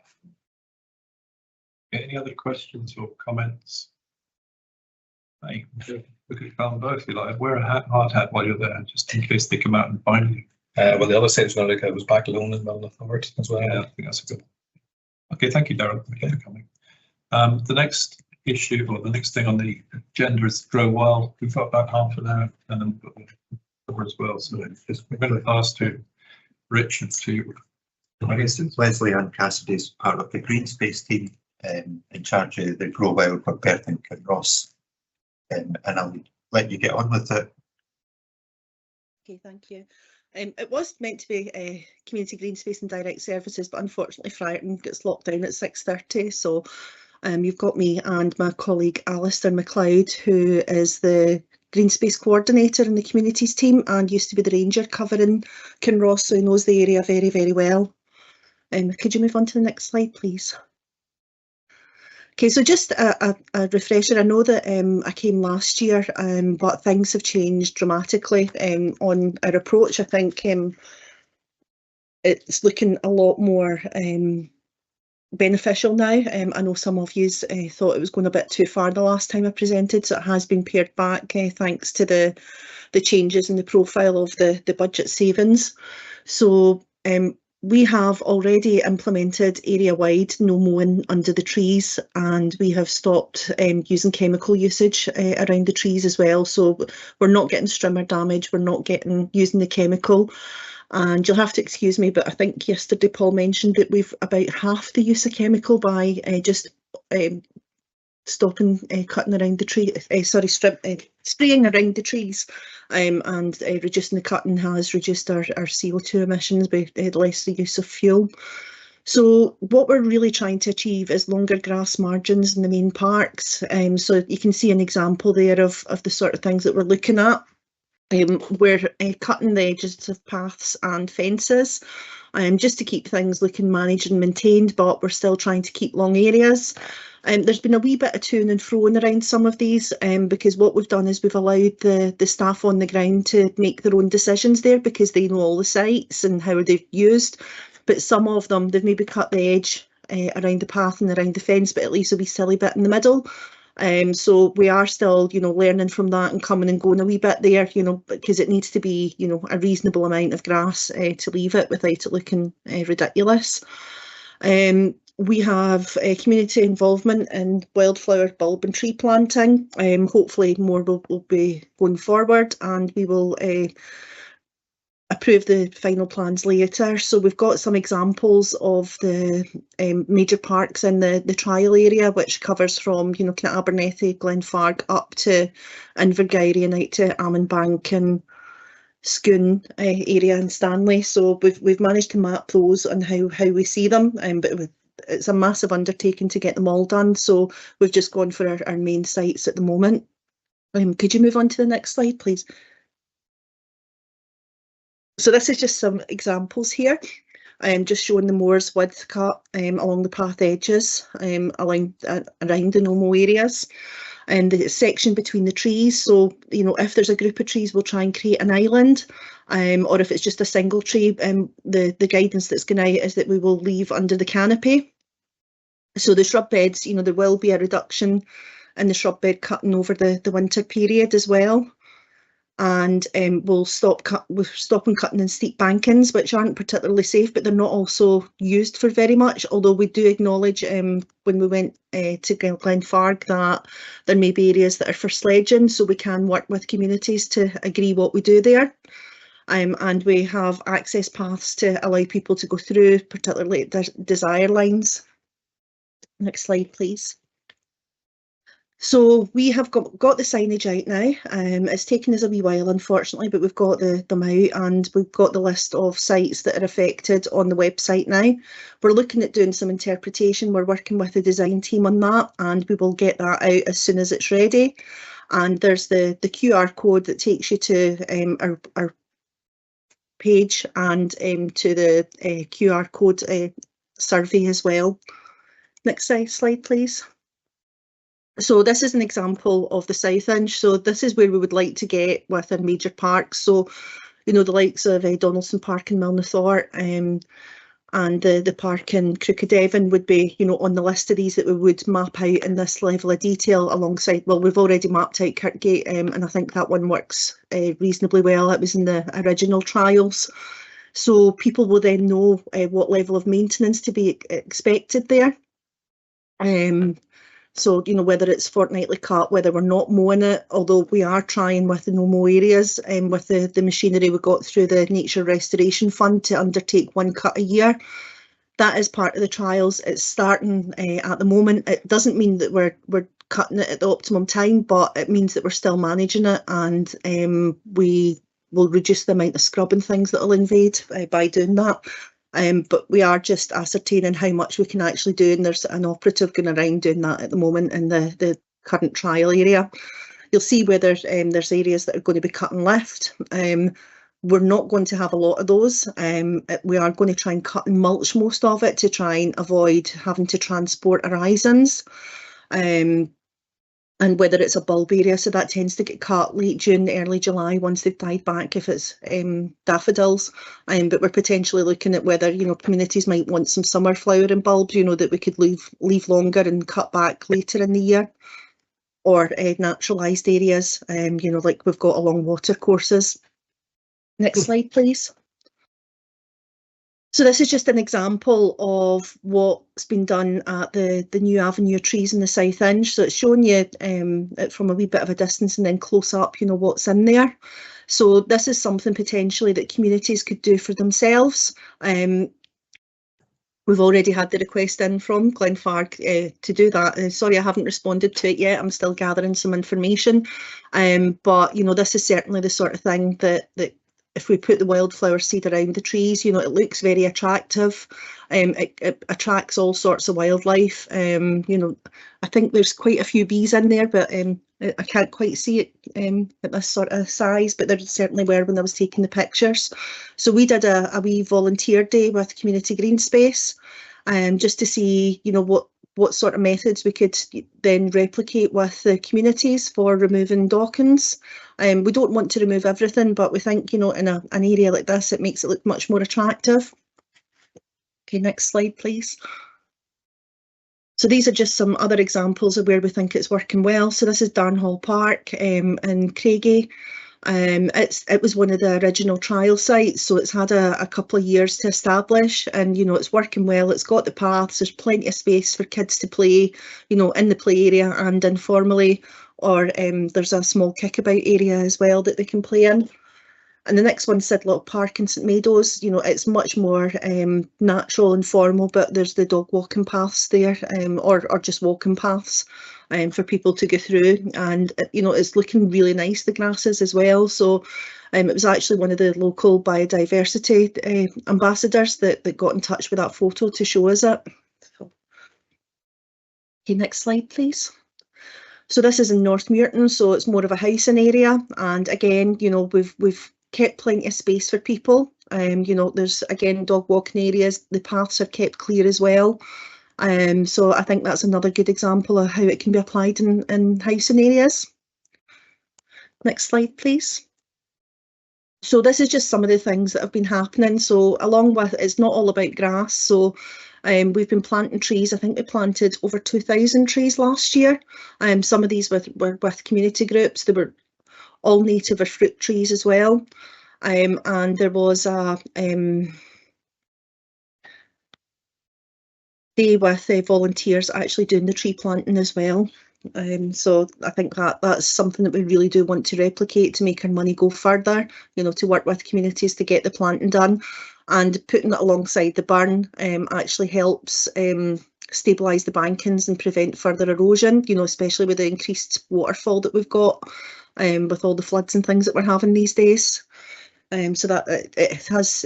Any other questions or comments? Hey, we could found both if you like. Wear a hard hat while you're there, just in case they come out and find you. Well, the other side is going to I was back alone in Melnith North as well. Yeah, I think that's a good. Okay, thank you, Darren. Thank you for coming. The next issue, or the next thing on the agenda is grow wild. We've got about half an hour and then cover as well. So we're going to pass to Rich and to Leslie Ann Cassidy is part of the Green Space team, in charge of the grow wild for Perth and Kinross. And I'll let you get on with it. Okay, thank you. It was meant to be Community Green Space and Direct Services, but unfortunately Friarton gets locked down at 6:30. So you've got me and my colleague Alistair McLeod, who is the Green Space Coordinator in the Communities team and used to be the Ranger covering Kinross, so he knows the area very, very well. Could you move on to the next slide, please? Okay, so just a refresher. I know that I came last year, but things have changed dramatically on our approach. I think it's looking a lot more beneficial now. I know some of you thought it was going a bit too far the last time I presented, so it has been pared back thanks to the changes in the profile of the budget savings. So we have already implemented area-wide no mowing under the trees, and we have stopped using chemical usage around the trees as well. So we're not getting strimmer damage, we're not using the chemical. And you'll have to excuse me, but I think yesterday Paul mentioned that we've about half the use of chemical by just stopping cutting around the tree, spraying around the trees, and reducing the cutting has reduced our CO2 emissions by less the use of fuel. So what we're really trying to achieve is longer grass margins in the main parks. So you can see an example there of the sort of things that we're looking at. We're cutting the edges of paths and fences just to keep things looking managed and maintained, but we're still trying to keep long areas. There's been a wee bit of to and froing around some of these because what we've done is we've allowed the staff on the ground to make their own decisions there because they know all the sites and how they're used. But some of them, they've maybe cut the edge around the path and around the fence, but at least a wee silly bit in the middle. So we are still, learning from that and coming and going a wee bit there, because it needs to be, a reasonable amount of grass to leave it without it looking ridiculous. We have community involvement in wildflower, bulb and tree planting. Hopefully more will be going forward, and we will approve the final plans later. So we've got some examples of the major parks in the trial area, which covers from kind of Abernethy, Glenfarg up to Invergowrie and out to Ammonbank and Scone area in Stanley. So we've managed to map those and how we see them, but it's a massive undertaking to get them all done. So we've just gone for our main sites at the moment. Could you move on to the next slide, please? So this is just some examples here, just showing the moors width cut along the path edges, around the no-mow areas, and the section between the trees. So, if there's a group of trees, we'll try and create an island, or if it's just a single tree, the guidance that's going out is that we will leave under the canopy. So the shrub beds, there will be a reduction in the shrub bed cutting over the winter period as well. And we'll stop cutting in steep bankings, which aren't particularly safe, but they're not also used for very much. Although we do acknowledge when we went to Glenfarg that there may be areas that are for sledging, so we can work with communities to agree what we do there. And we have access paths to allow people to go through, particularly desire lines. Next slide, please. So we have got the signage out now. It's taken us a wee while, unfortunately, but we've got them out, and we've got the list of sites that are affected on the website now. We're looking at doing some interpretation. We're working with the design team on that, and we will get that out as soon as it's ready. And there's the QR code that takes you to our page and to the QR code survey as well. Next slide, please. So this is an example of the South Inch. So this is where we would like to get with our major parks. So, you know, the likes of Donaldson Park in Milnathort and the park in Crooked would be, you know, on the list of these that we would map out in this level of detail alongside, well, we've already mapped out Kirkgate, and I think that one works reasonably well. It was in the original trials. So people will then know what level of maintenance to be expected there. So, you know, whether it's fortnightly cut, whether we're not mowing it, although we are trying with the no-mow areas, with the machinery we got through the Nature Restoration Fund to undertake 1 cut a year. That is part of the trials. It's starting at the moment. It doesn't mean that we're cutting it at the optimum time, but it means that we're still managing it, and we will reduce the amount of scrub and things that will invade by doing that. But we are just ascertaining how much we can actually do, and there's an operative going around doing that at the moment in the current trial area. You'll see where there's areas that are going to be cut and left. We're not going to have a lot of those. We are going to try and cut and mulch most of it to try and avoid having to transport horizons. And whether it's a bulb area, so that tends to get cut late June, early July once they've died back if it's daffodils. But we're potentially looking at whether, you know, communities might want some summer flowering bulbs, you know, that we could leave longer and cut back later in the year, or naturalised areas, you know, like we've got along water courses. Next slide, please. So this is just an example of what's been done at the new avenue of trees in the South Inch. So it's showing you it from a wee bit of a distance and then close up, you know, what's in there. So this is something potentially that communities could do for themselves. We've already had the request in from Glenfarg to do that. Sorry, I haven't responded to it yet. I'm still gathering some information. But, you know, this is certainly the sort of thing that if we put the wildflower seed around the trees, you know, it looks very attractive. It attracts all sorts of wildlife. You know, I think there's quite a few bees in there, but I can't quite see it at this sort of size, but there certainly were when I was taking the pictures. So we did a wee volunteer day with Community Green Space, just to see, you know, what sort of methods we could then replicate with the communities for removing dockings. We don't want to remove everything, but we think, you know, in an area like this, it makes it look much more attractive. Okay, next slide, please. So these are just some other examples of where we think it's working well. So this is Darnhall Park in Craigie. It was one of the original trial sites, so it's had a couple of years to establish, and you know, it's working well. It's got the paths, there's plenty of space for kids to play, you know, in the play area and informally, or there's a small kickabout area as well that they can play in. And the next one's Sidlock Park in St Meadows. You know, it's much more natural and formal, but there's the dog walking paths there, or just walking paths for people to go through. And, you know, it's looking really nice, the grasses as well. So it was actually one of the local biodiversity ambassadors that got in touch with that photo to show us it. Okay, next slide, please. So this is in North Muirton, so it's more of a housing area. And again, you know, we've kept plenty of space for people. You know, there's again dog walking areas. The paths are kept clear as well. So I think that's another good example of how it can be applied in housing areas. Next slide, please. So this is just some of the things that have been happening. So along with, it's not all about grass. So we've been planting trees. I think we planted over 2,000 trees last year. Some of these were with community groups. They were all native or fruit trees as well. And there was a day with volunteers actually doing the tree planting as well. So I think that's something that we really do want to replicate to make our money go further, you know, to work with communities to get the planting done. And putting it alongside the burn actually helps stabilise the bankings and prevent further erosion, you know, especially with the increased waterfall that we've got with all the floods and things that we're having these days. So that it has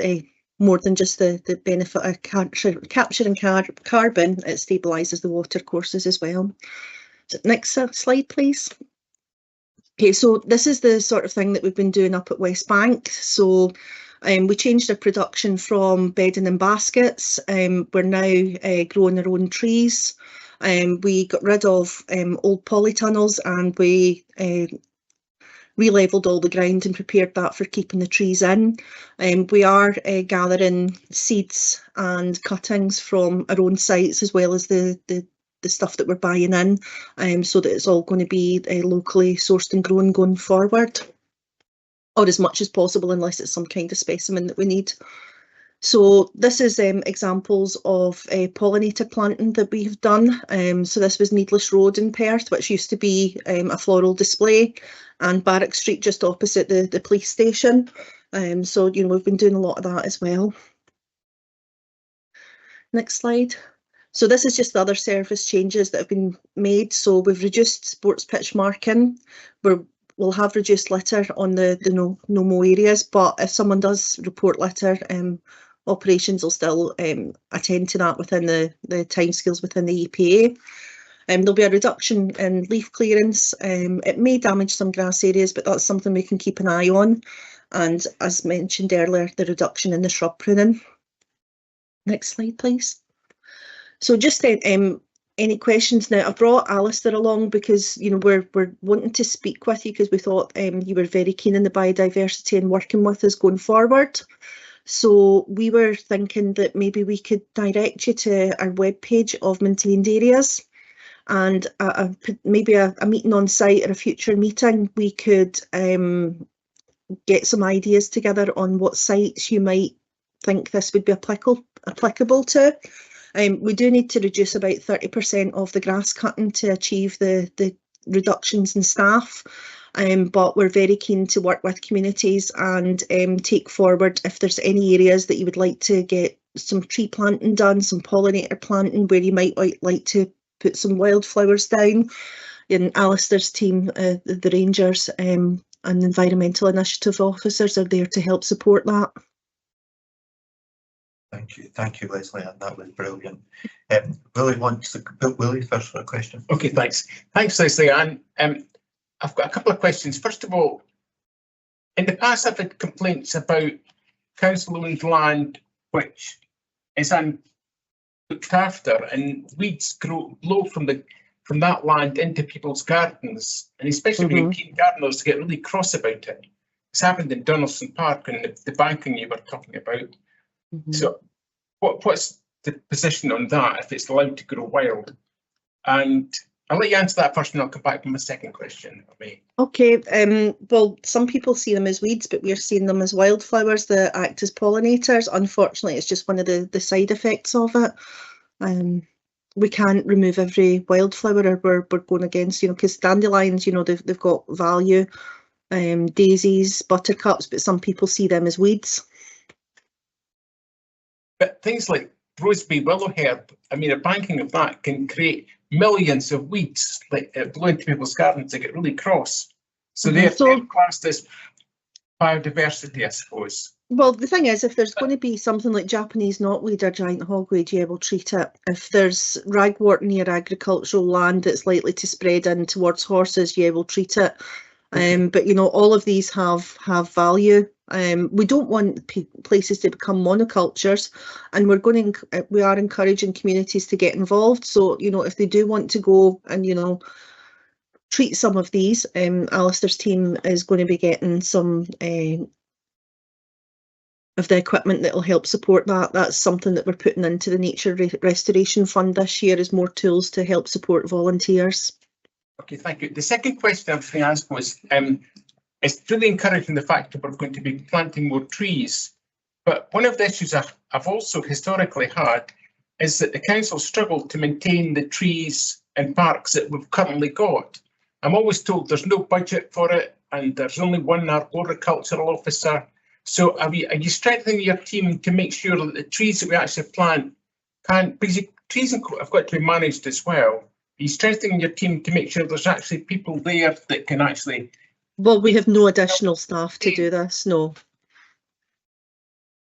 more than just the benefit of capturing carbon, it stabilises the water courses as well. So next slide, please. Okay, so this is the sort of thing that we've been doing up at West Bank. So we changed our production from bedding in baskets. We're now growing our own trees. We got rid of old polytunnels and we re-levelled all the ground and prepared that for keeping the trees in. We are gathering seeds and cuttings from our own sites as well as the stuff that we're buying in, so that it's all going to be locally sourced and grown going forward, or as much as possible unless it's some kind of specimen that we need. So this is examples of pollinator planting that we've done. So this was Needless Road in Perth, which used to be a floral display, and Barrack Street just opposite the police station. So, you know, we've been doing a lot of that as well. Next slide. So this is just the other service changes that have been made. So we've reduced sports pitch marking. We'll have reduced litter on the no-mow areas, but if someone does report litter, operations will still attend to that within the timescales within the EPA. There'll be a reduction in leaf clearance. It may damage some grass areas, but that's something we can keep an eye on. And as mentioned earlier, the reduction in the shrub pruning. Next slide, please. So just any questions now? I brought Alistair along because, you know, we're wanting to speak with you because we thought you were very keen in the biodiversity and working with us going forward. So we were thinking that maybe we could direct you to our webpage of maintained areas, and maybe a meeting on site or a future meeting, we could get some ideas together on what sites you might think this would be applicable to. We do need to reduce about 30% of the grass cutting to achieve the reductions in staff, but we're very keen to work with communities and take forward if there's any areas that you would like to get some tree planting done, some pollinator planting where you might like to put some wildflowers down. And Alistair's team, the rangers and environmental initiative officers are there to help support that. Thank you, Leslie, and that was brilliant. Willie wants to Willie first for a question. Okay, thanks, Leslie. And I've got a couple of questions. First of all, in the past, I've had complaints about council-owned land which is looked after, and weeds blow from that land into people's gardens, and especially when you keep gardeners get really cross about it. It's happened in Donaldson Park and the banking you were talking about. So what's the position on that if it's allowed to grow wild? And I'll let you answer that first and I'll come back with my second question. Okay, well, some people see them as weeds, but we're seeing them as wildflowers that act as pollinators. Unfortunately, it's just one of the side effects of it. We can't remove every wildflower, or we're going against, you know, because dandelions, you know, they've got value, daisies, buttercups, but some people see them as weeds. But things like roseberry willowherb, I mean, a banking of that can create millions of weeds like blow into people's gardens to get really cross. So they're classed as biodiversity, I suppose. Well, the thing is, if there's going to be something like Japanese knotweed or giant hogweed, yeah, we'll treat it. If there's ragwort near agricultural land that's likely to spread in towards horses, yeah, we'll treat it. But, you know, all of these have value. We don't want places to become monocultures, and we are encouraging communities to get involved. So, you know, if they do want to go and, you know, treat some of these, Alistair's team is going to be getting some of the equipment that will help support that. That's something that we're putting into the Nature Restoration Fund this year, is more tools to help support volunteers. Okay, thank you. The second question I was going to ask was, it's really encouraging the fact that we're going to be planting more trees. But one of the issues I've also historically had is that the council struggled to maintain the trees and parks that we've currently got. I'm always told there's no budget for it and there's only one arboricultural officer. So are you strengthening your team to make sure that the trees that we actually plant because trees have got to be managed as well. Are you strengthening your team to make sure there's actually people there that can actually... Well, we have no additional staff to do this, no.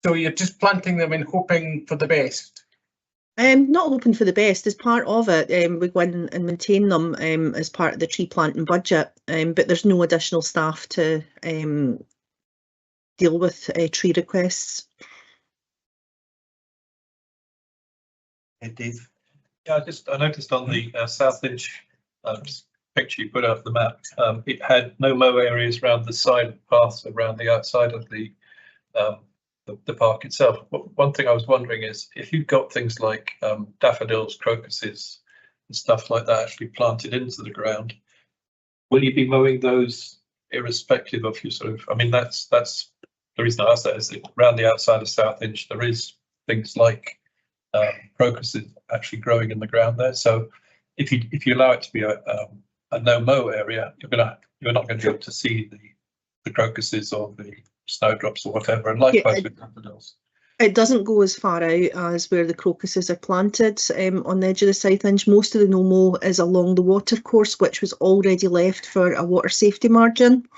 So you're just planting them and hoping for the best? Not hoping for the best. As part of it, we go in and maintain them as part of the tree planting budget, but there's no additional staff to deal with tree requests. Dave? Yeah, I noticed on the South Inch picture you put up the map, it had no mow areas around the side paths around the outside of the park itself. One thing I was wondering is if you've got things like daffodils, crocuses and stuff like that actually planted into the ground, will you be mowing those irrespective of your sort of, I mean, that's the reason I asked that is that around the outside of South Inch, there is things like crocuses actually growing in the ground there. So if you allow it to be a no mow area, you're not going to be able to see the crocuses or the snowdrops or whatever, and likewise with daffodils. It doesn't go as far out as where the crocuses are planted on the edge of the South Inch. Most of the no-mow is along the water course, which was already left for a water safety margin.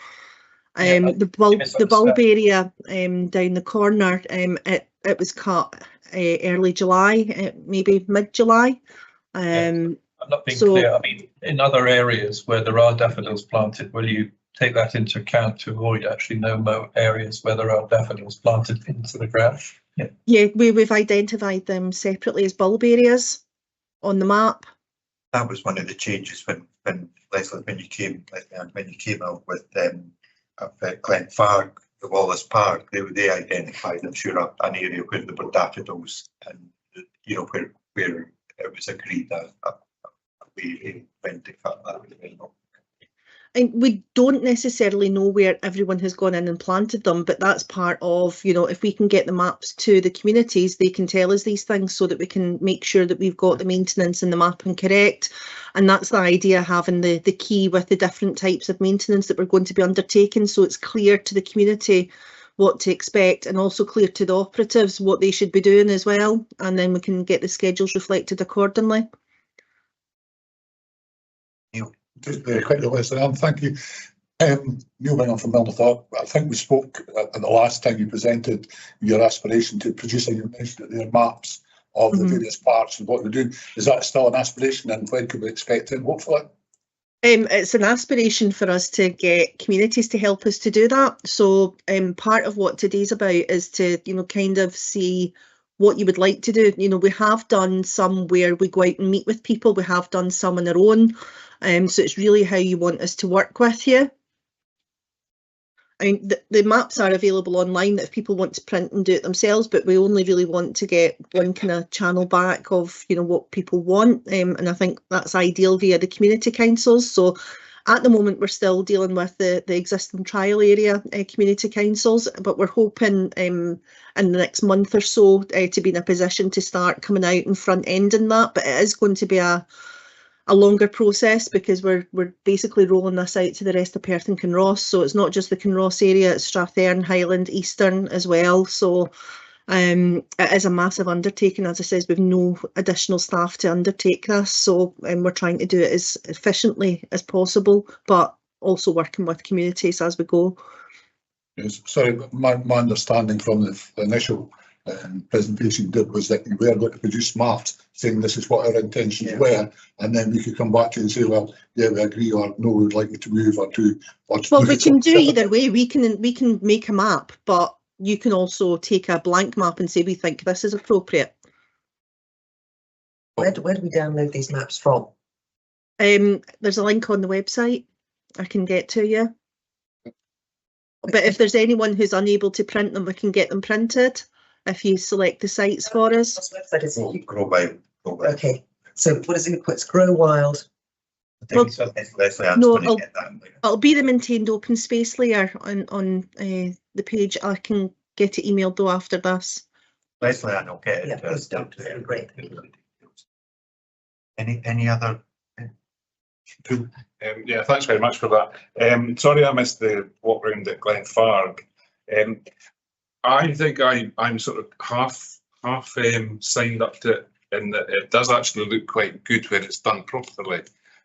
The bulb area down the corner, it was cut early July, maybe mid-July. I'm not being clear. I mean, in other areas where there are daffodils planted, will you take that into account to avoid actually no-mow areas where there are daffodils planted into the ground? Yeah, we've identified them separately as bulb areas on the map. That was one of the changes when Leslie, when you came out with Glenfarg, the Wallace Park, they identified, I'm sure, an area where there were daffodils, and you know where it was agreed that we identified that. And we don't necessarily know where everyone has gone in and planted them, but that's part of, you know, if we can get the maps to the communities, they can tell us these things so that we can make sure that we've got the maintenance and the mapping correct. And that's the idea, having the key with the different types of maintenance that we're going to be undertaking, so it's clear to the community what to expect, and also clear to the operatives what they should be doing as well, and then we can get the schedules reflected accordingly. Just very quickly, Leslie, thank you. Neil Bingham from Milnerthorpe. I think we spoke at the last time you presented your aspiration to producing, you mentioned their maps of the various parts and what they're doing. Is that still an aspiration, and when can we expect it, hopefully? It's an aspiration for us to get communities to help us to do that. So part of what today's about is to, you know, kind of see what you would like to do. You know, we have done some where we go out and meet with people. We have done some on our own. So it's really how you want us to work with you. I mean, the maps are available online if people want to print and do it themselves, but we only really want to get one kind of channel back of, you know, what people want. And I think that's ideal via the community councils. So at the moment, we're still dealing with the existing trial area community councils, but we're hoping in the next month or so to be in a position to start coming out and front ending that. But it is going to be a longer process because we're basically rolling this out to the rest of Perth and Kinross. So it's not just the Kinross area, it's Strathearn, Highland, Eastern as well. So it is a massive undertaking. As I said, we've no additional staff to undertake this. So we're trying to do it as efficiently as possible, but also working with communities as we go. Yes, sorry, my understanding from the initial presentation you did was that you were going to produce maps saying this is what our intentions were, and then we could come back to you and say, well, yeah, we agree, or no, we would like you to move, or to. Well, we can do either way. We can make a map, but you can also take a blank map and say we think this is appropriate. Where do we download these maps from? There's a link on the website I can get to you. But if there's anyone who's unable to print them, we can get them printed. If you select the sites for us. Website is Grow Wild. Okay, so what is it? It's Grow Wild. Well, no, it'll be the maintained open space layer on the page. I can get it emailed though after this. Leslie, I'll get it. Yeah, great. Any other Yeah, thanks very much for that. Sorry I missed the walk round at Glenfarg. I think I'm sort of half signed up to it, in that it does actually look quite good when it's done properly,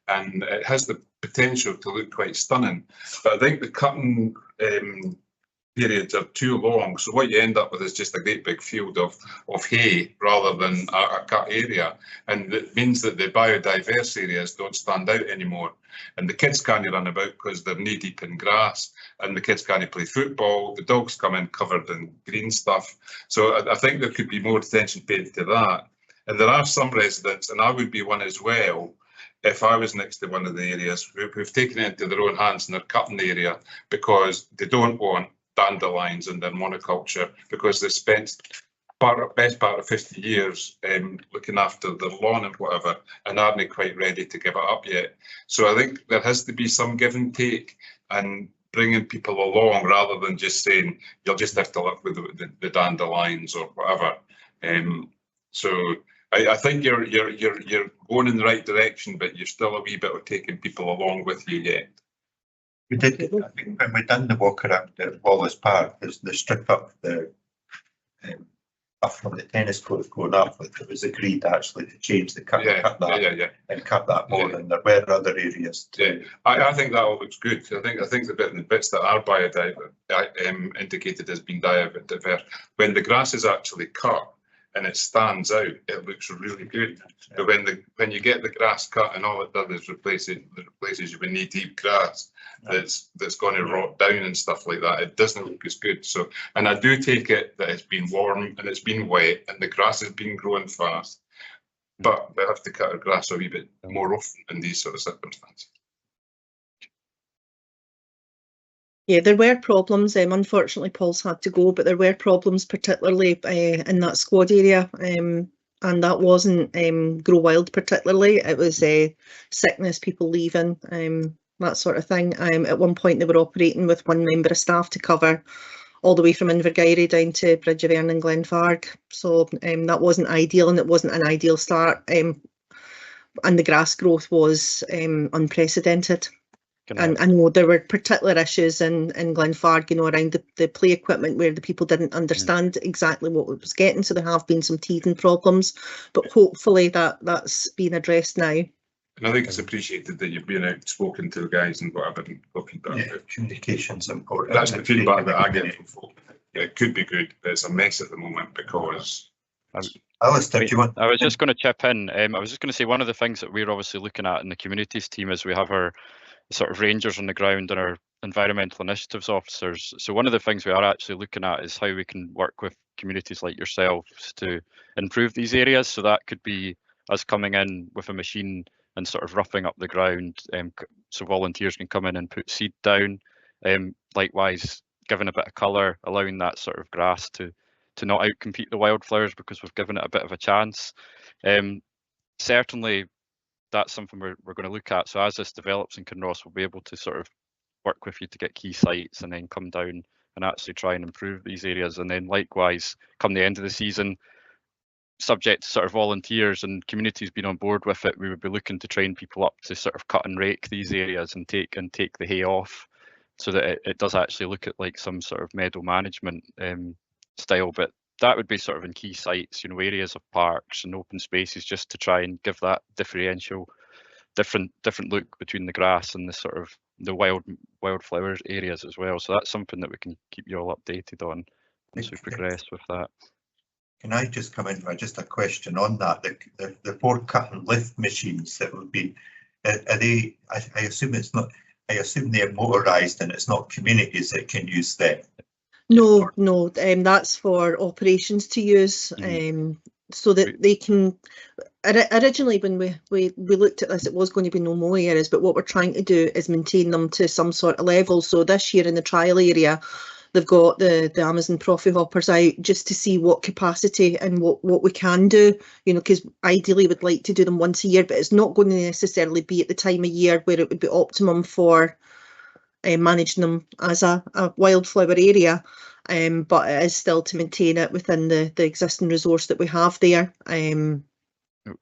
and it has the potential to look quite stunning. But I think the cutting periods are too long, so what you end up with is just a great big field of hay rather than a cut area, and it means that the biodiverse areas don't stand out anymore, and the kids can't run about because they're knee deep in grass, and the kids can't play football. The dogs come in covered in green stuff, so I think there could be more attention paid to that. And there are some residents, and I would be one as well, if I was next to one of the areas, who've taken it into their own hands and they're cutting the area because they don't want dandelions in their monoculture, because they spent best part of 50 years looking after the lawn and whatever, and aren't quite ready to give it up yet. So I think there has to be some give and take, and bringing people along rather than just saying you'll just have to live with the dandelions or whatever. So I think you're going in the right direction, but you're still a wee bit of taking people along with you yet. We did, I think, when we done the walk around at Wallace Park, there's the strip up the up from the tennis court going up, it was agreed actually to change the cut, and cut that more, and there were other areas too. I think that all looks good. I think the bits that are indicated as being biodiverse, when the grass is actually cut and it stands out, it looks really good. But when you get the grass cut and all it does is replaces you with knee deep grass that's going to rot down and stuff like that, it doesn't look as good. So, and I do take it that it's been warm and it's been wet and the grass has been growing fast, but we have to cut our grass a wee bit more often in these sort of circumstances. Yeah, there were problems. Unfortunately, Paul's had to go, but there were problems, particularly in that squad area. And that wasn't Grow Wild particularly. It was sickness, people leaving, that sort of thing. At one point, they were operating with one member of staff to cover all the way from Invergary down to Bridge of Erne and Glenfarg. So that wasn't ideal, and it wasn't an ideal start. And the grass growth was unprecedented. And I know there were particular issues in Glenfarg, around the play equipment where the people didn't understand exactly what it was getting. So there have been some teething problems, but hopefully that's been addressed now. And I think it's appreciated that you've been out spoken to the guys and whatever. Communication's important. That's the feedback that I get from folk. It could be good, but it's a mess at the moment because. Alistair, do you want? I was just going to chip in. I was just going to say one of the things that we're obviously looking at in the communities team is we have our sort of rangers on the ground and our environmental initiatives officers. So one of the things we are actually looking at is how we can work with communities like yourselves to improve these areas. So that could be us coming in with a machine and sort of roughing up the ground, so volunteers can come in and put seed down. Likewise, giving a bit of colour, allowing that sort of grass to not outcompete the wildflowers because we've given it a bit of a chance. Certainly, that's something we're going to look at. So as this develops in Kinross, we'll be able to sort of work with you to get key sites and then come down and actually try and improve these areas. And then likewise, come the end of the season, subject to sort of volunteers and communities being on board with it, we would be looking to train people up to sort of cut and rake these areas and take the hay off, so that it does actually look at like some sort of meadow management style. But that would be sort of in key sites, areas of parks and open spaces, just to try and give that differential, different look between the grass and the sort of the wildflower areas as well. So that's something that we can keep you all updated on as we progress with that. Can I just come in with just a question on that? The 4 cut and lift machines that would be, are they? I assume it's not. I assume they're motorised and it's not communities that can use them. No, that's for operations to use, so that they can. Originally, when we looked at this, it was going to be no more areas, but what we're trying to do is maintain them to some sort of level. So this year in the trial area, they've got the Amazon Profit Hoppers out just to see what capacity and what we can do, because ideally we'd like to do them once a year, but it's not going to necessarily be at the time of year where it would be optimum for managing them as a wildflower area. But it is still to maintain it within the existing resource that we have there.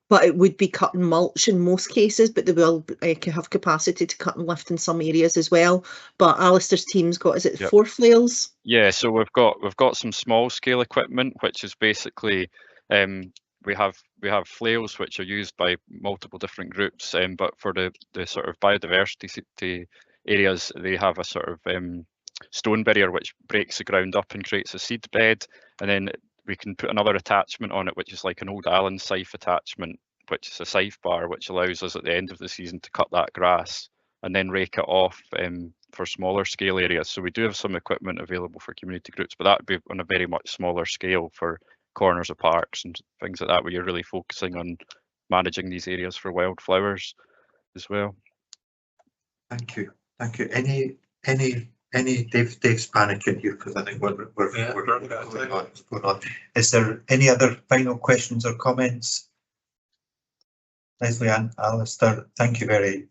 but it would be cut and mulch in most cases, but they will have capacity to cut and lift in some areas as well. But Alistair's team's got, is it Yep. 4 flails? Yeah, so we've got some small scale equipment, which is basically we have flails which are used by multiple different groups, but for the sort of biodiversity areas, they have a sort of stone barrier which breaks the ground up and creates a seed bed, and then we can put another attachment on it, which is like an old Allen scythe attachment, which is a scythe bar, which allows us at the end of the season to cut that grass and then rake it off for smaller scale areas. So we do have some equipment available for community groups, but that would be on a very much smaller scale for corners of parks and things like that, where you're really focusing on managing these areas for wildflowers as well. Thank you. Thank you. Any Dave's panicking here because I think we're going on. Is there any other final questions or comments? Leslie and Alistair, thank you very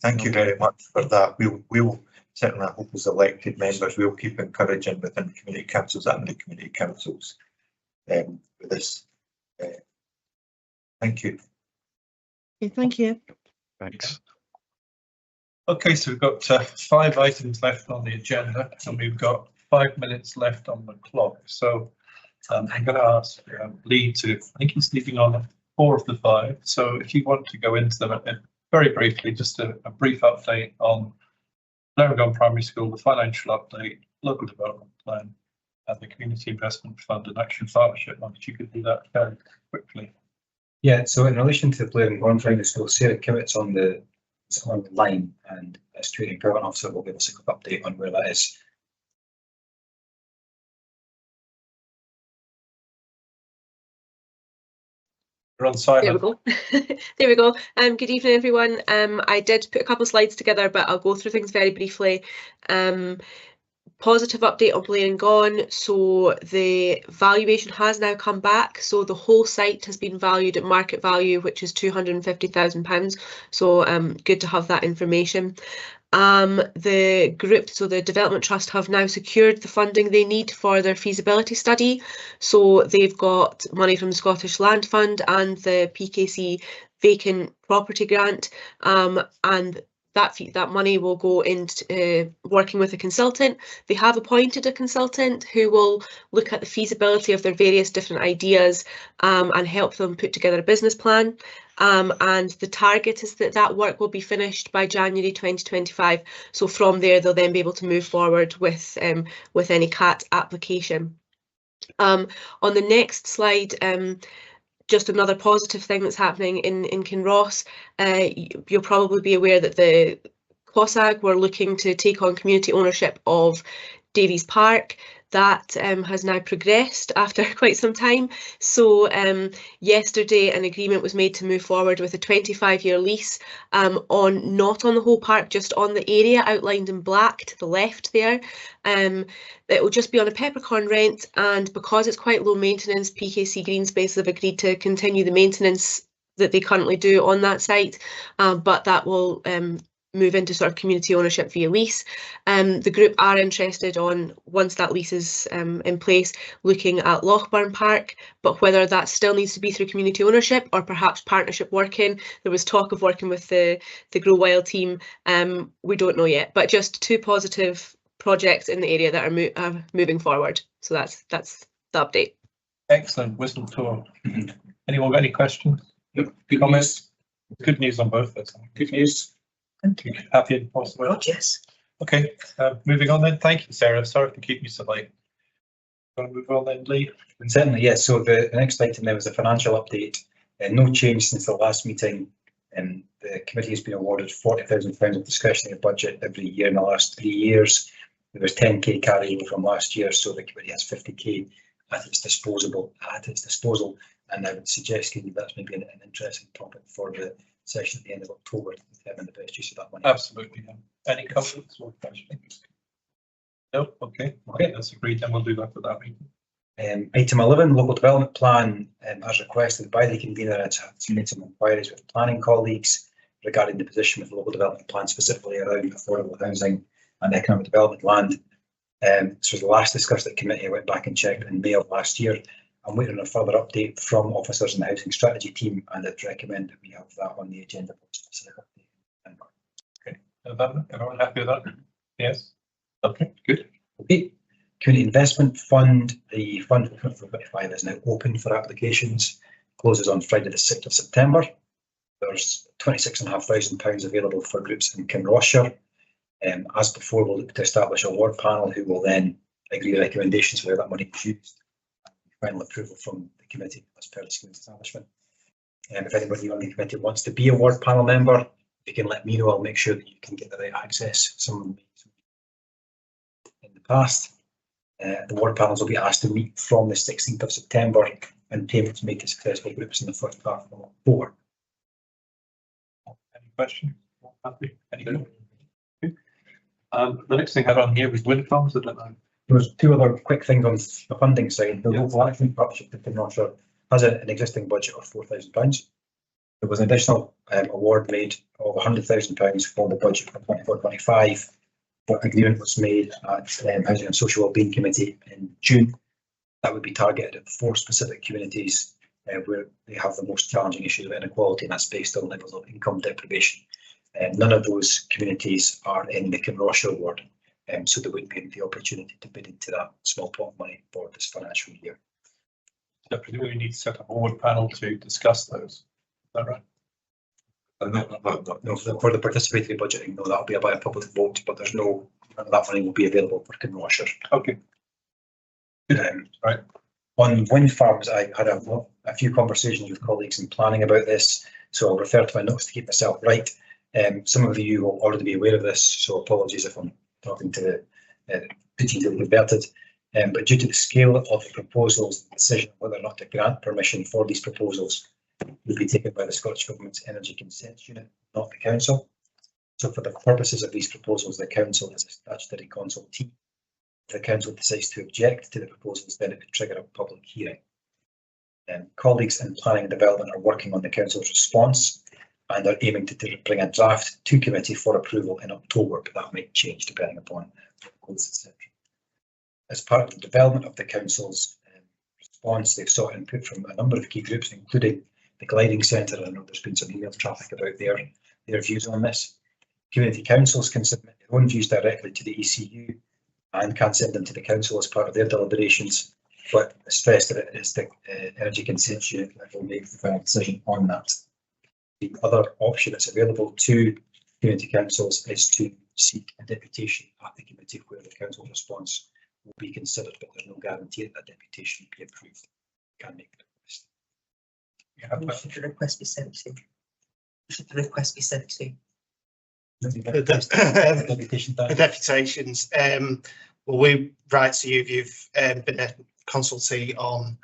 much for that. We'll certainly, I hope as elected members, we'll keep encouraging within community councils and the community councils with this. Thank you. Okay, thank you. Thanks. Okay, so we've got 5 items left on the agenda and we've got 5 minutes left on the clock. So I'm going to ask Lee to, I think he's leaving on 4 of the 5. So if you want to go into them very briefly, just a brief update on Glengarry Primary School, the financial update, local development plan, and the Community Investment Fund and Action Partnership. If you could do that very quickly. Yeah, so in relation to the Glengarry Primary School, Sarah Kivitt's on the line, and as training program officer will give us a quick update on where that is. You're on silent. There we go. There we go. Good evening, everyone. I did put a couple of slides together, but I'll go through things very briefly. Positive update on Blair and Gone. So the valuation has now come back. So the whole site has been valued at market value, which is £250,000. So good to have that information. The group, so the Development Trust, have now secured the funding they need for their feasibility study. So they've got money from the Scottish Land Fund and the PKC Vacant Property Grant, and that money will go into working with a consultant. They have appointed a consultant who will look at the feasibility of their various different ideas and help them put together a business plan. And the target is that work will be finished by January 2025. So from there, they'll then be able to move forward with any CAT application. On the next slide, just another positive thing that's happening in Kinross. You'll probably be aware that the COSAG were looking to take on community ownership of Davies Park. That has now progressed after quite some time. So yesterday an agreement was made to move forward with a 25-year lease not on the whole park, just on the area outlined in black to the left there. It will just be on a peppercorn rent, and because it's quite low maintenance, PKC Green Space have agreed to continue the maintenance that they currently do on that site, but that will move into sort of community ownership via lease. The group are interested on, once that lease is in place, looking at Lochburn Park, but whether that still needs to be through community ownership or perhaps partnership working. There was talk of working with the Grow Wild team. We don't know yet, but just 2 positive projects in the area that are moving forward. So that's the update. Excellent whistle tour. Anyone got any questions? Yep. Good comments? Good news on both. That's Good news. happy and possible. God, yes. Okay, moving on then. Thank you, Sarah. Sorry for keeping you so late. Want to move on then, Lee? Certainly, yes. So the next item there was a financial update. No change since the last meeting. The committee has been awarded £40,000 of discretionary budget every year in the last 3 years. There was 10k carryover from last year, so the committee has 50k at its disposal. And I would suggest that's maybe an interesting topic for the session at the end of October to determine the best use of that money. Absolutely. Yeah. Any comments or questions? No. Okay. Okay, that's agreed. Then we'll do that for that meeting. Item 11, local development plan, as requested by the convener, it's made some inquiries with planning colleagues regarding the position of the local development plan, specifically around affordable housing and economic development land. This was last discussed at committee. I went back and checked in May of last year, I'm waiting on a further update from officers in the housing strategy team, and I'd recommend that we have that on the agenda for a specific update. Okay, everyone happy with that? Yes. Okay, good. Okay. Community Investment Fund, the fund for 2025 is now open for applications. Closes on Friday the 6th of September. There's £26,500 available for groups in Kinross-shire. As before, we'll look to establish a ward panel who will then agree recommendations for how that money is used. Final approval from the committee as per the scheme establishment. If anybody on the committee wants to be a ward panel member, you can let me know. I'll make sure that you can get the right access. Some in the past. The ward panels will be asked to meet from the 16th of September and payments made to successful groups in the first half of October. Any questions? Anything? The next thing I had on here was wind farms. I don't know. There's two other quick things on the funding side. The local action partnership with Kinross-shire has an existing budget of £4,000. There was an additional award made of £100,000 for the budget for 24-25. What agreement was made at Housing and Social Wellbeing Committee in June. That would be targeted at 4 specific communities where they have the most challenging issues of inequality, and that's based on levels of income deprivation. None of those communities are in the Kinross-shire ward, so there wouldn't be the opportunity to bid into that small pot of money for this financial year. So presumably we need to set up a ward panel to discuss those. Is that right? No, for the participatory budgeting, no, that'll be by a public vote, but there's no, that money will be available for Kinross-shire. Okay. Right. On wind farms, I had a few conversations with colleagues in planning about this, so I'll refer to my notes to keep myself right. Some of you will already be aware of this, so apologies if I'm talking to the detail converted. But due to the scale of the proposals, the decision whether or not to grant permission for these proposals will be taken by the Scottish Government's Energy Consent Unit, not the Council. So for the purposes of these proposals, the Council is a statutory consultee. If the Council decides to object to the proposals, then it could trigger a public hearing. Colleagues in Planning and Development are working on the Council's response and are aiming to bring a draft to committee for approval in October, but that might change depending upon goals, etc. As part of the development of the Council's response, they've sought input from a number of key groups, including the Gliding Centre. I know there's been some email traffic about their views on this. Community councils can submit their own views directly to the ECU and can send them to the Council as part of their deliberations, but stress that it is the Energy Consent Unit that will make the final decision on that. The other option that's available to community councils is to seek a deputation at the committee where the Council's response will be considered, but there's no guarantee that deputation will be approved. You can make the request. Who should the request be sent to? Who should the request be sent to? The deputations. Well, we write to you if you've been a consultee on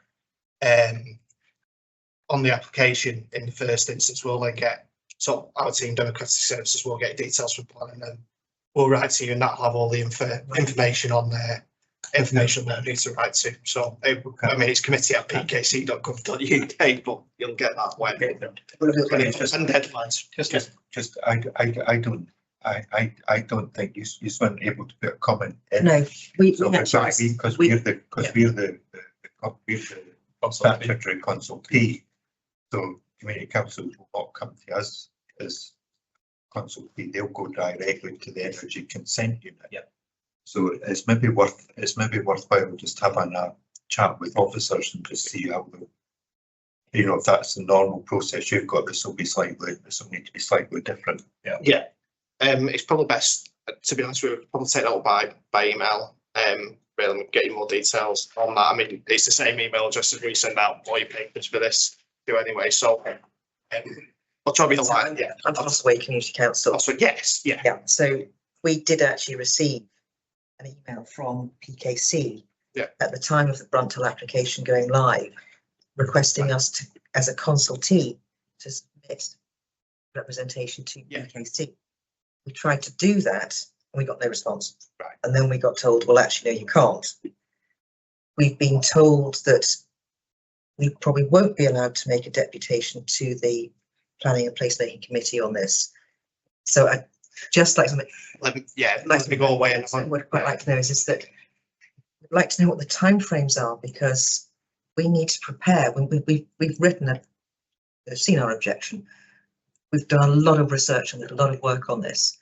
the application in the first instance. We'll then get, so our team, Democratic Services, will get details from planning, and we'll write to you, and that'll have all the information on there. Information that needs to write to. So I mean, it's committee@pkc.gov.uk, but you'll get that when and deadlines. I don't think you weren't able to put a comment in. No, we because we're the statutory consultee. So community councils will not come to us as consultee. They'll go directly to the Energy Consent Unit. Yeah. So it's maybe worthwhile just having a chat with officers and just see how if that's the normal process you've got. This will need to be slightly different. Yeah. Yeah. It's probably best, to be honest with you, probably take that up by email. Really get you more details on that. I mean, it's the same email just as we send out all your papers for this too anyway. So I'll try to be aligned. Yeah. And Fossway Community Council. Yes. Yeah. Yeah. So we did actually receive an email from PKC at the time of the Bruntel application going live, requesting us to, as a consultee, to submit representation to PKC. We tried to do that and we got no response. Right. And then we got told, well, actually, no, you can't. We've been told that we probably won't be allowed to make a deputation to the Planning and Placemaking Committee on this. So I just like something. Let me go away. And what I'd quite like to know is that I'd like to know what the timeframes are, because we need to prepare. We've written seen our objection. We've done a lot of research and a lot of work on this.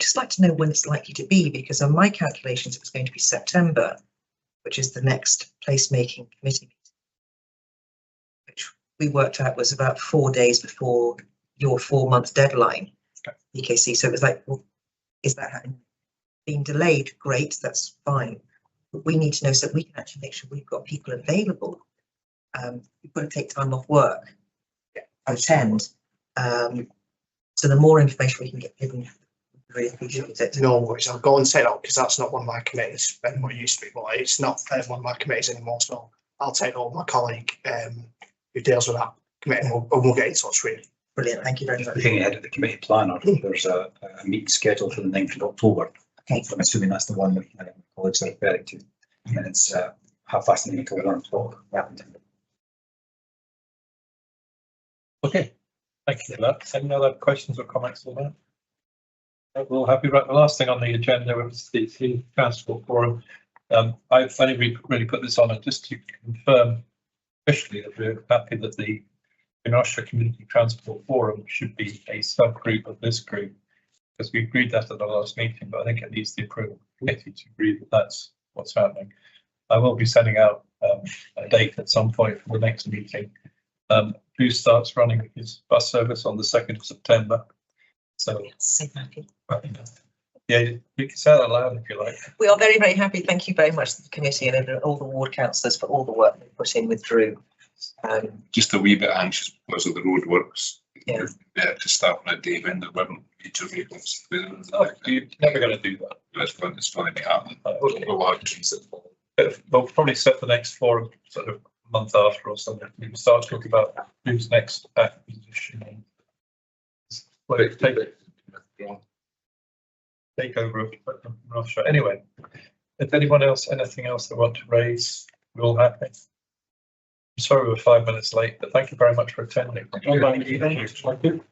Just like to know when it's likely to be, because on my calculations it was going to be September, which is the next placemaking committee meeting, which we worked out was about 4 days before your 4-month deadline, EKC. So it was like, well, is that being delayed? Great, that's fine. But we need to know so that we can actually make sure we've got people available. We've got to take time off work, attend. So the more information we can get given, really appreciate it. No worries, I'll go and set up because that's not one of my committees anymore. It used to be, but it's not one of my committees anymore. So I'll take over my colleague who deals with that committee and we'll get in touch with you. Brilliant, thank you very much. Looking ahead at the committee planner, there's a meeting scheduled for the 9th of October. Okay. So I'm assuming that's the one that my colleagues are referring to. And it's 9:30 until 1 o'clock. Yeah. Okay, thank you for that. Any other questions or comments on that? We'll have you right. The last thing on the agenda was the transport forum. I've only really put this on just to confirm officially that we're happy that the Kinross-shire Community Transport Forum should be a subgroup of this group, because we agreed that at the last meeting, but I think it needs the approval of the committee to agree that that's what's happening. I will be sending out a date at some point for the next meeting. Blue starts running his bus service on the 2nd of September. So, yeah, you can say that aloud if you like. We are very, very happy. Thank you very much to the committee and all the ward councillors for all the work they put in with Drew. Just a wee bit anxious because of the road works. Yeah. To start on a day when there weren't major vehicles. Oh, you're never going to do that. It's going to be happening. We'll probably set the next forum sort of a month after or something. We can start talking about who's next acquisition. Takeover of Russia. Anyway, if anyone else, anything else they want to raise, we're all happy. I'm sorry we're 5 minutes late, but thank you very much for attending. Thank you.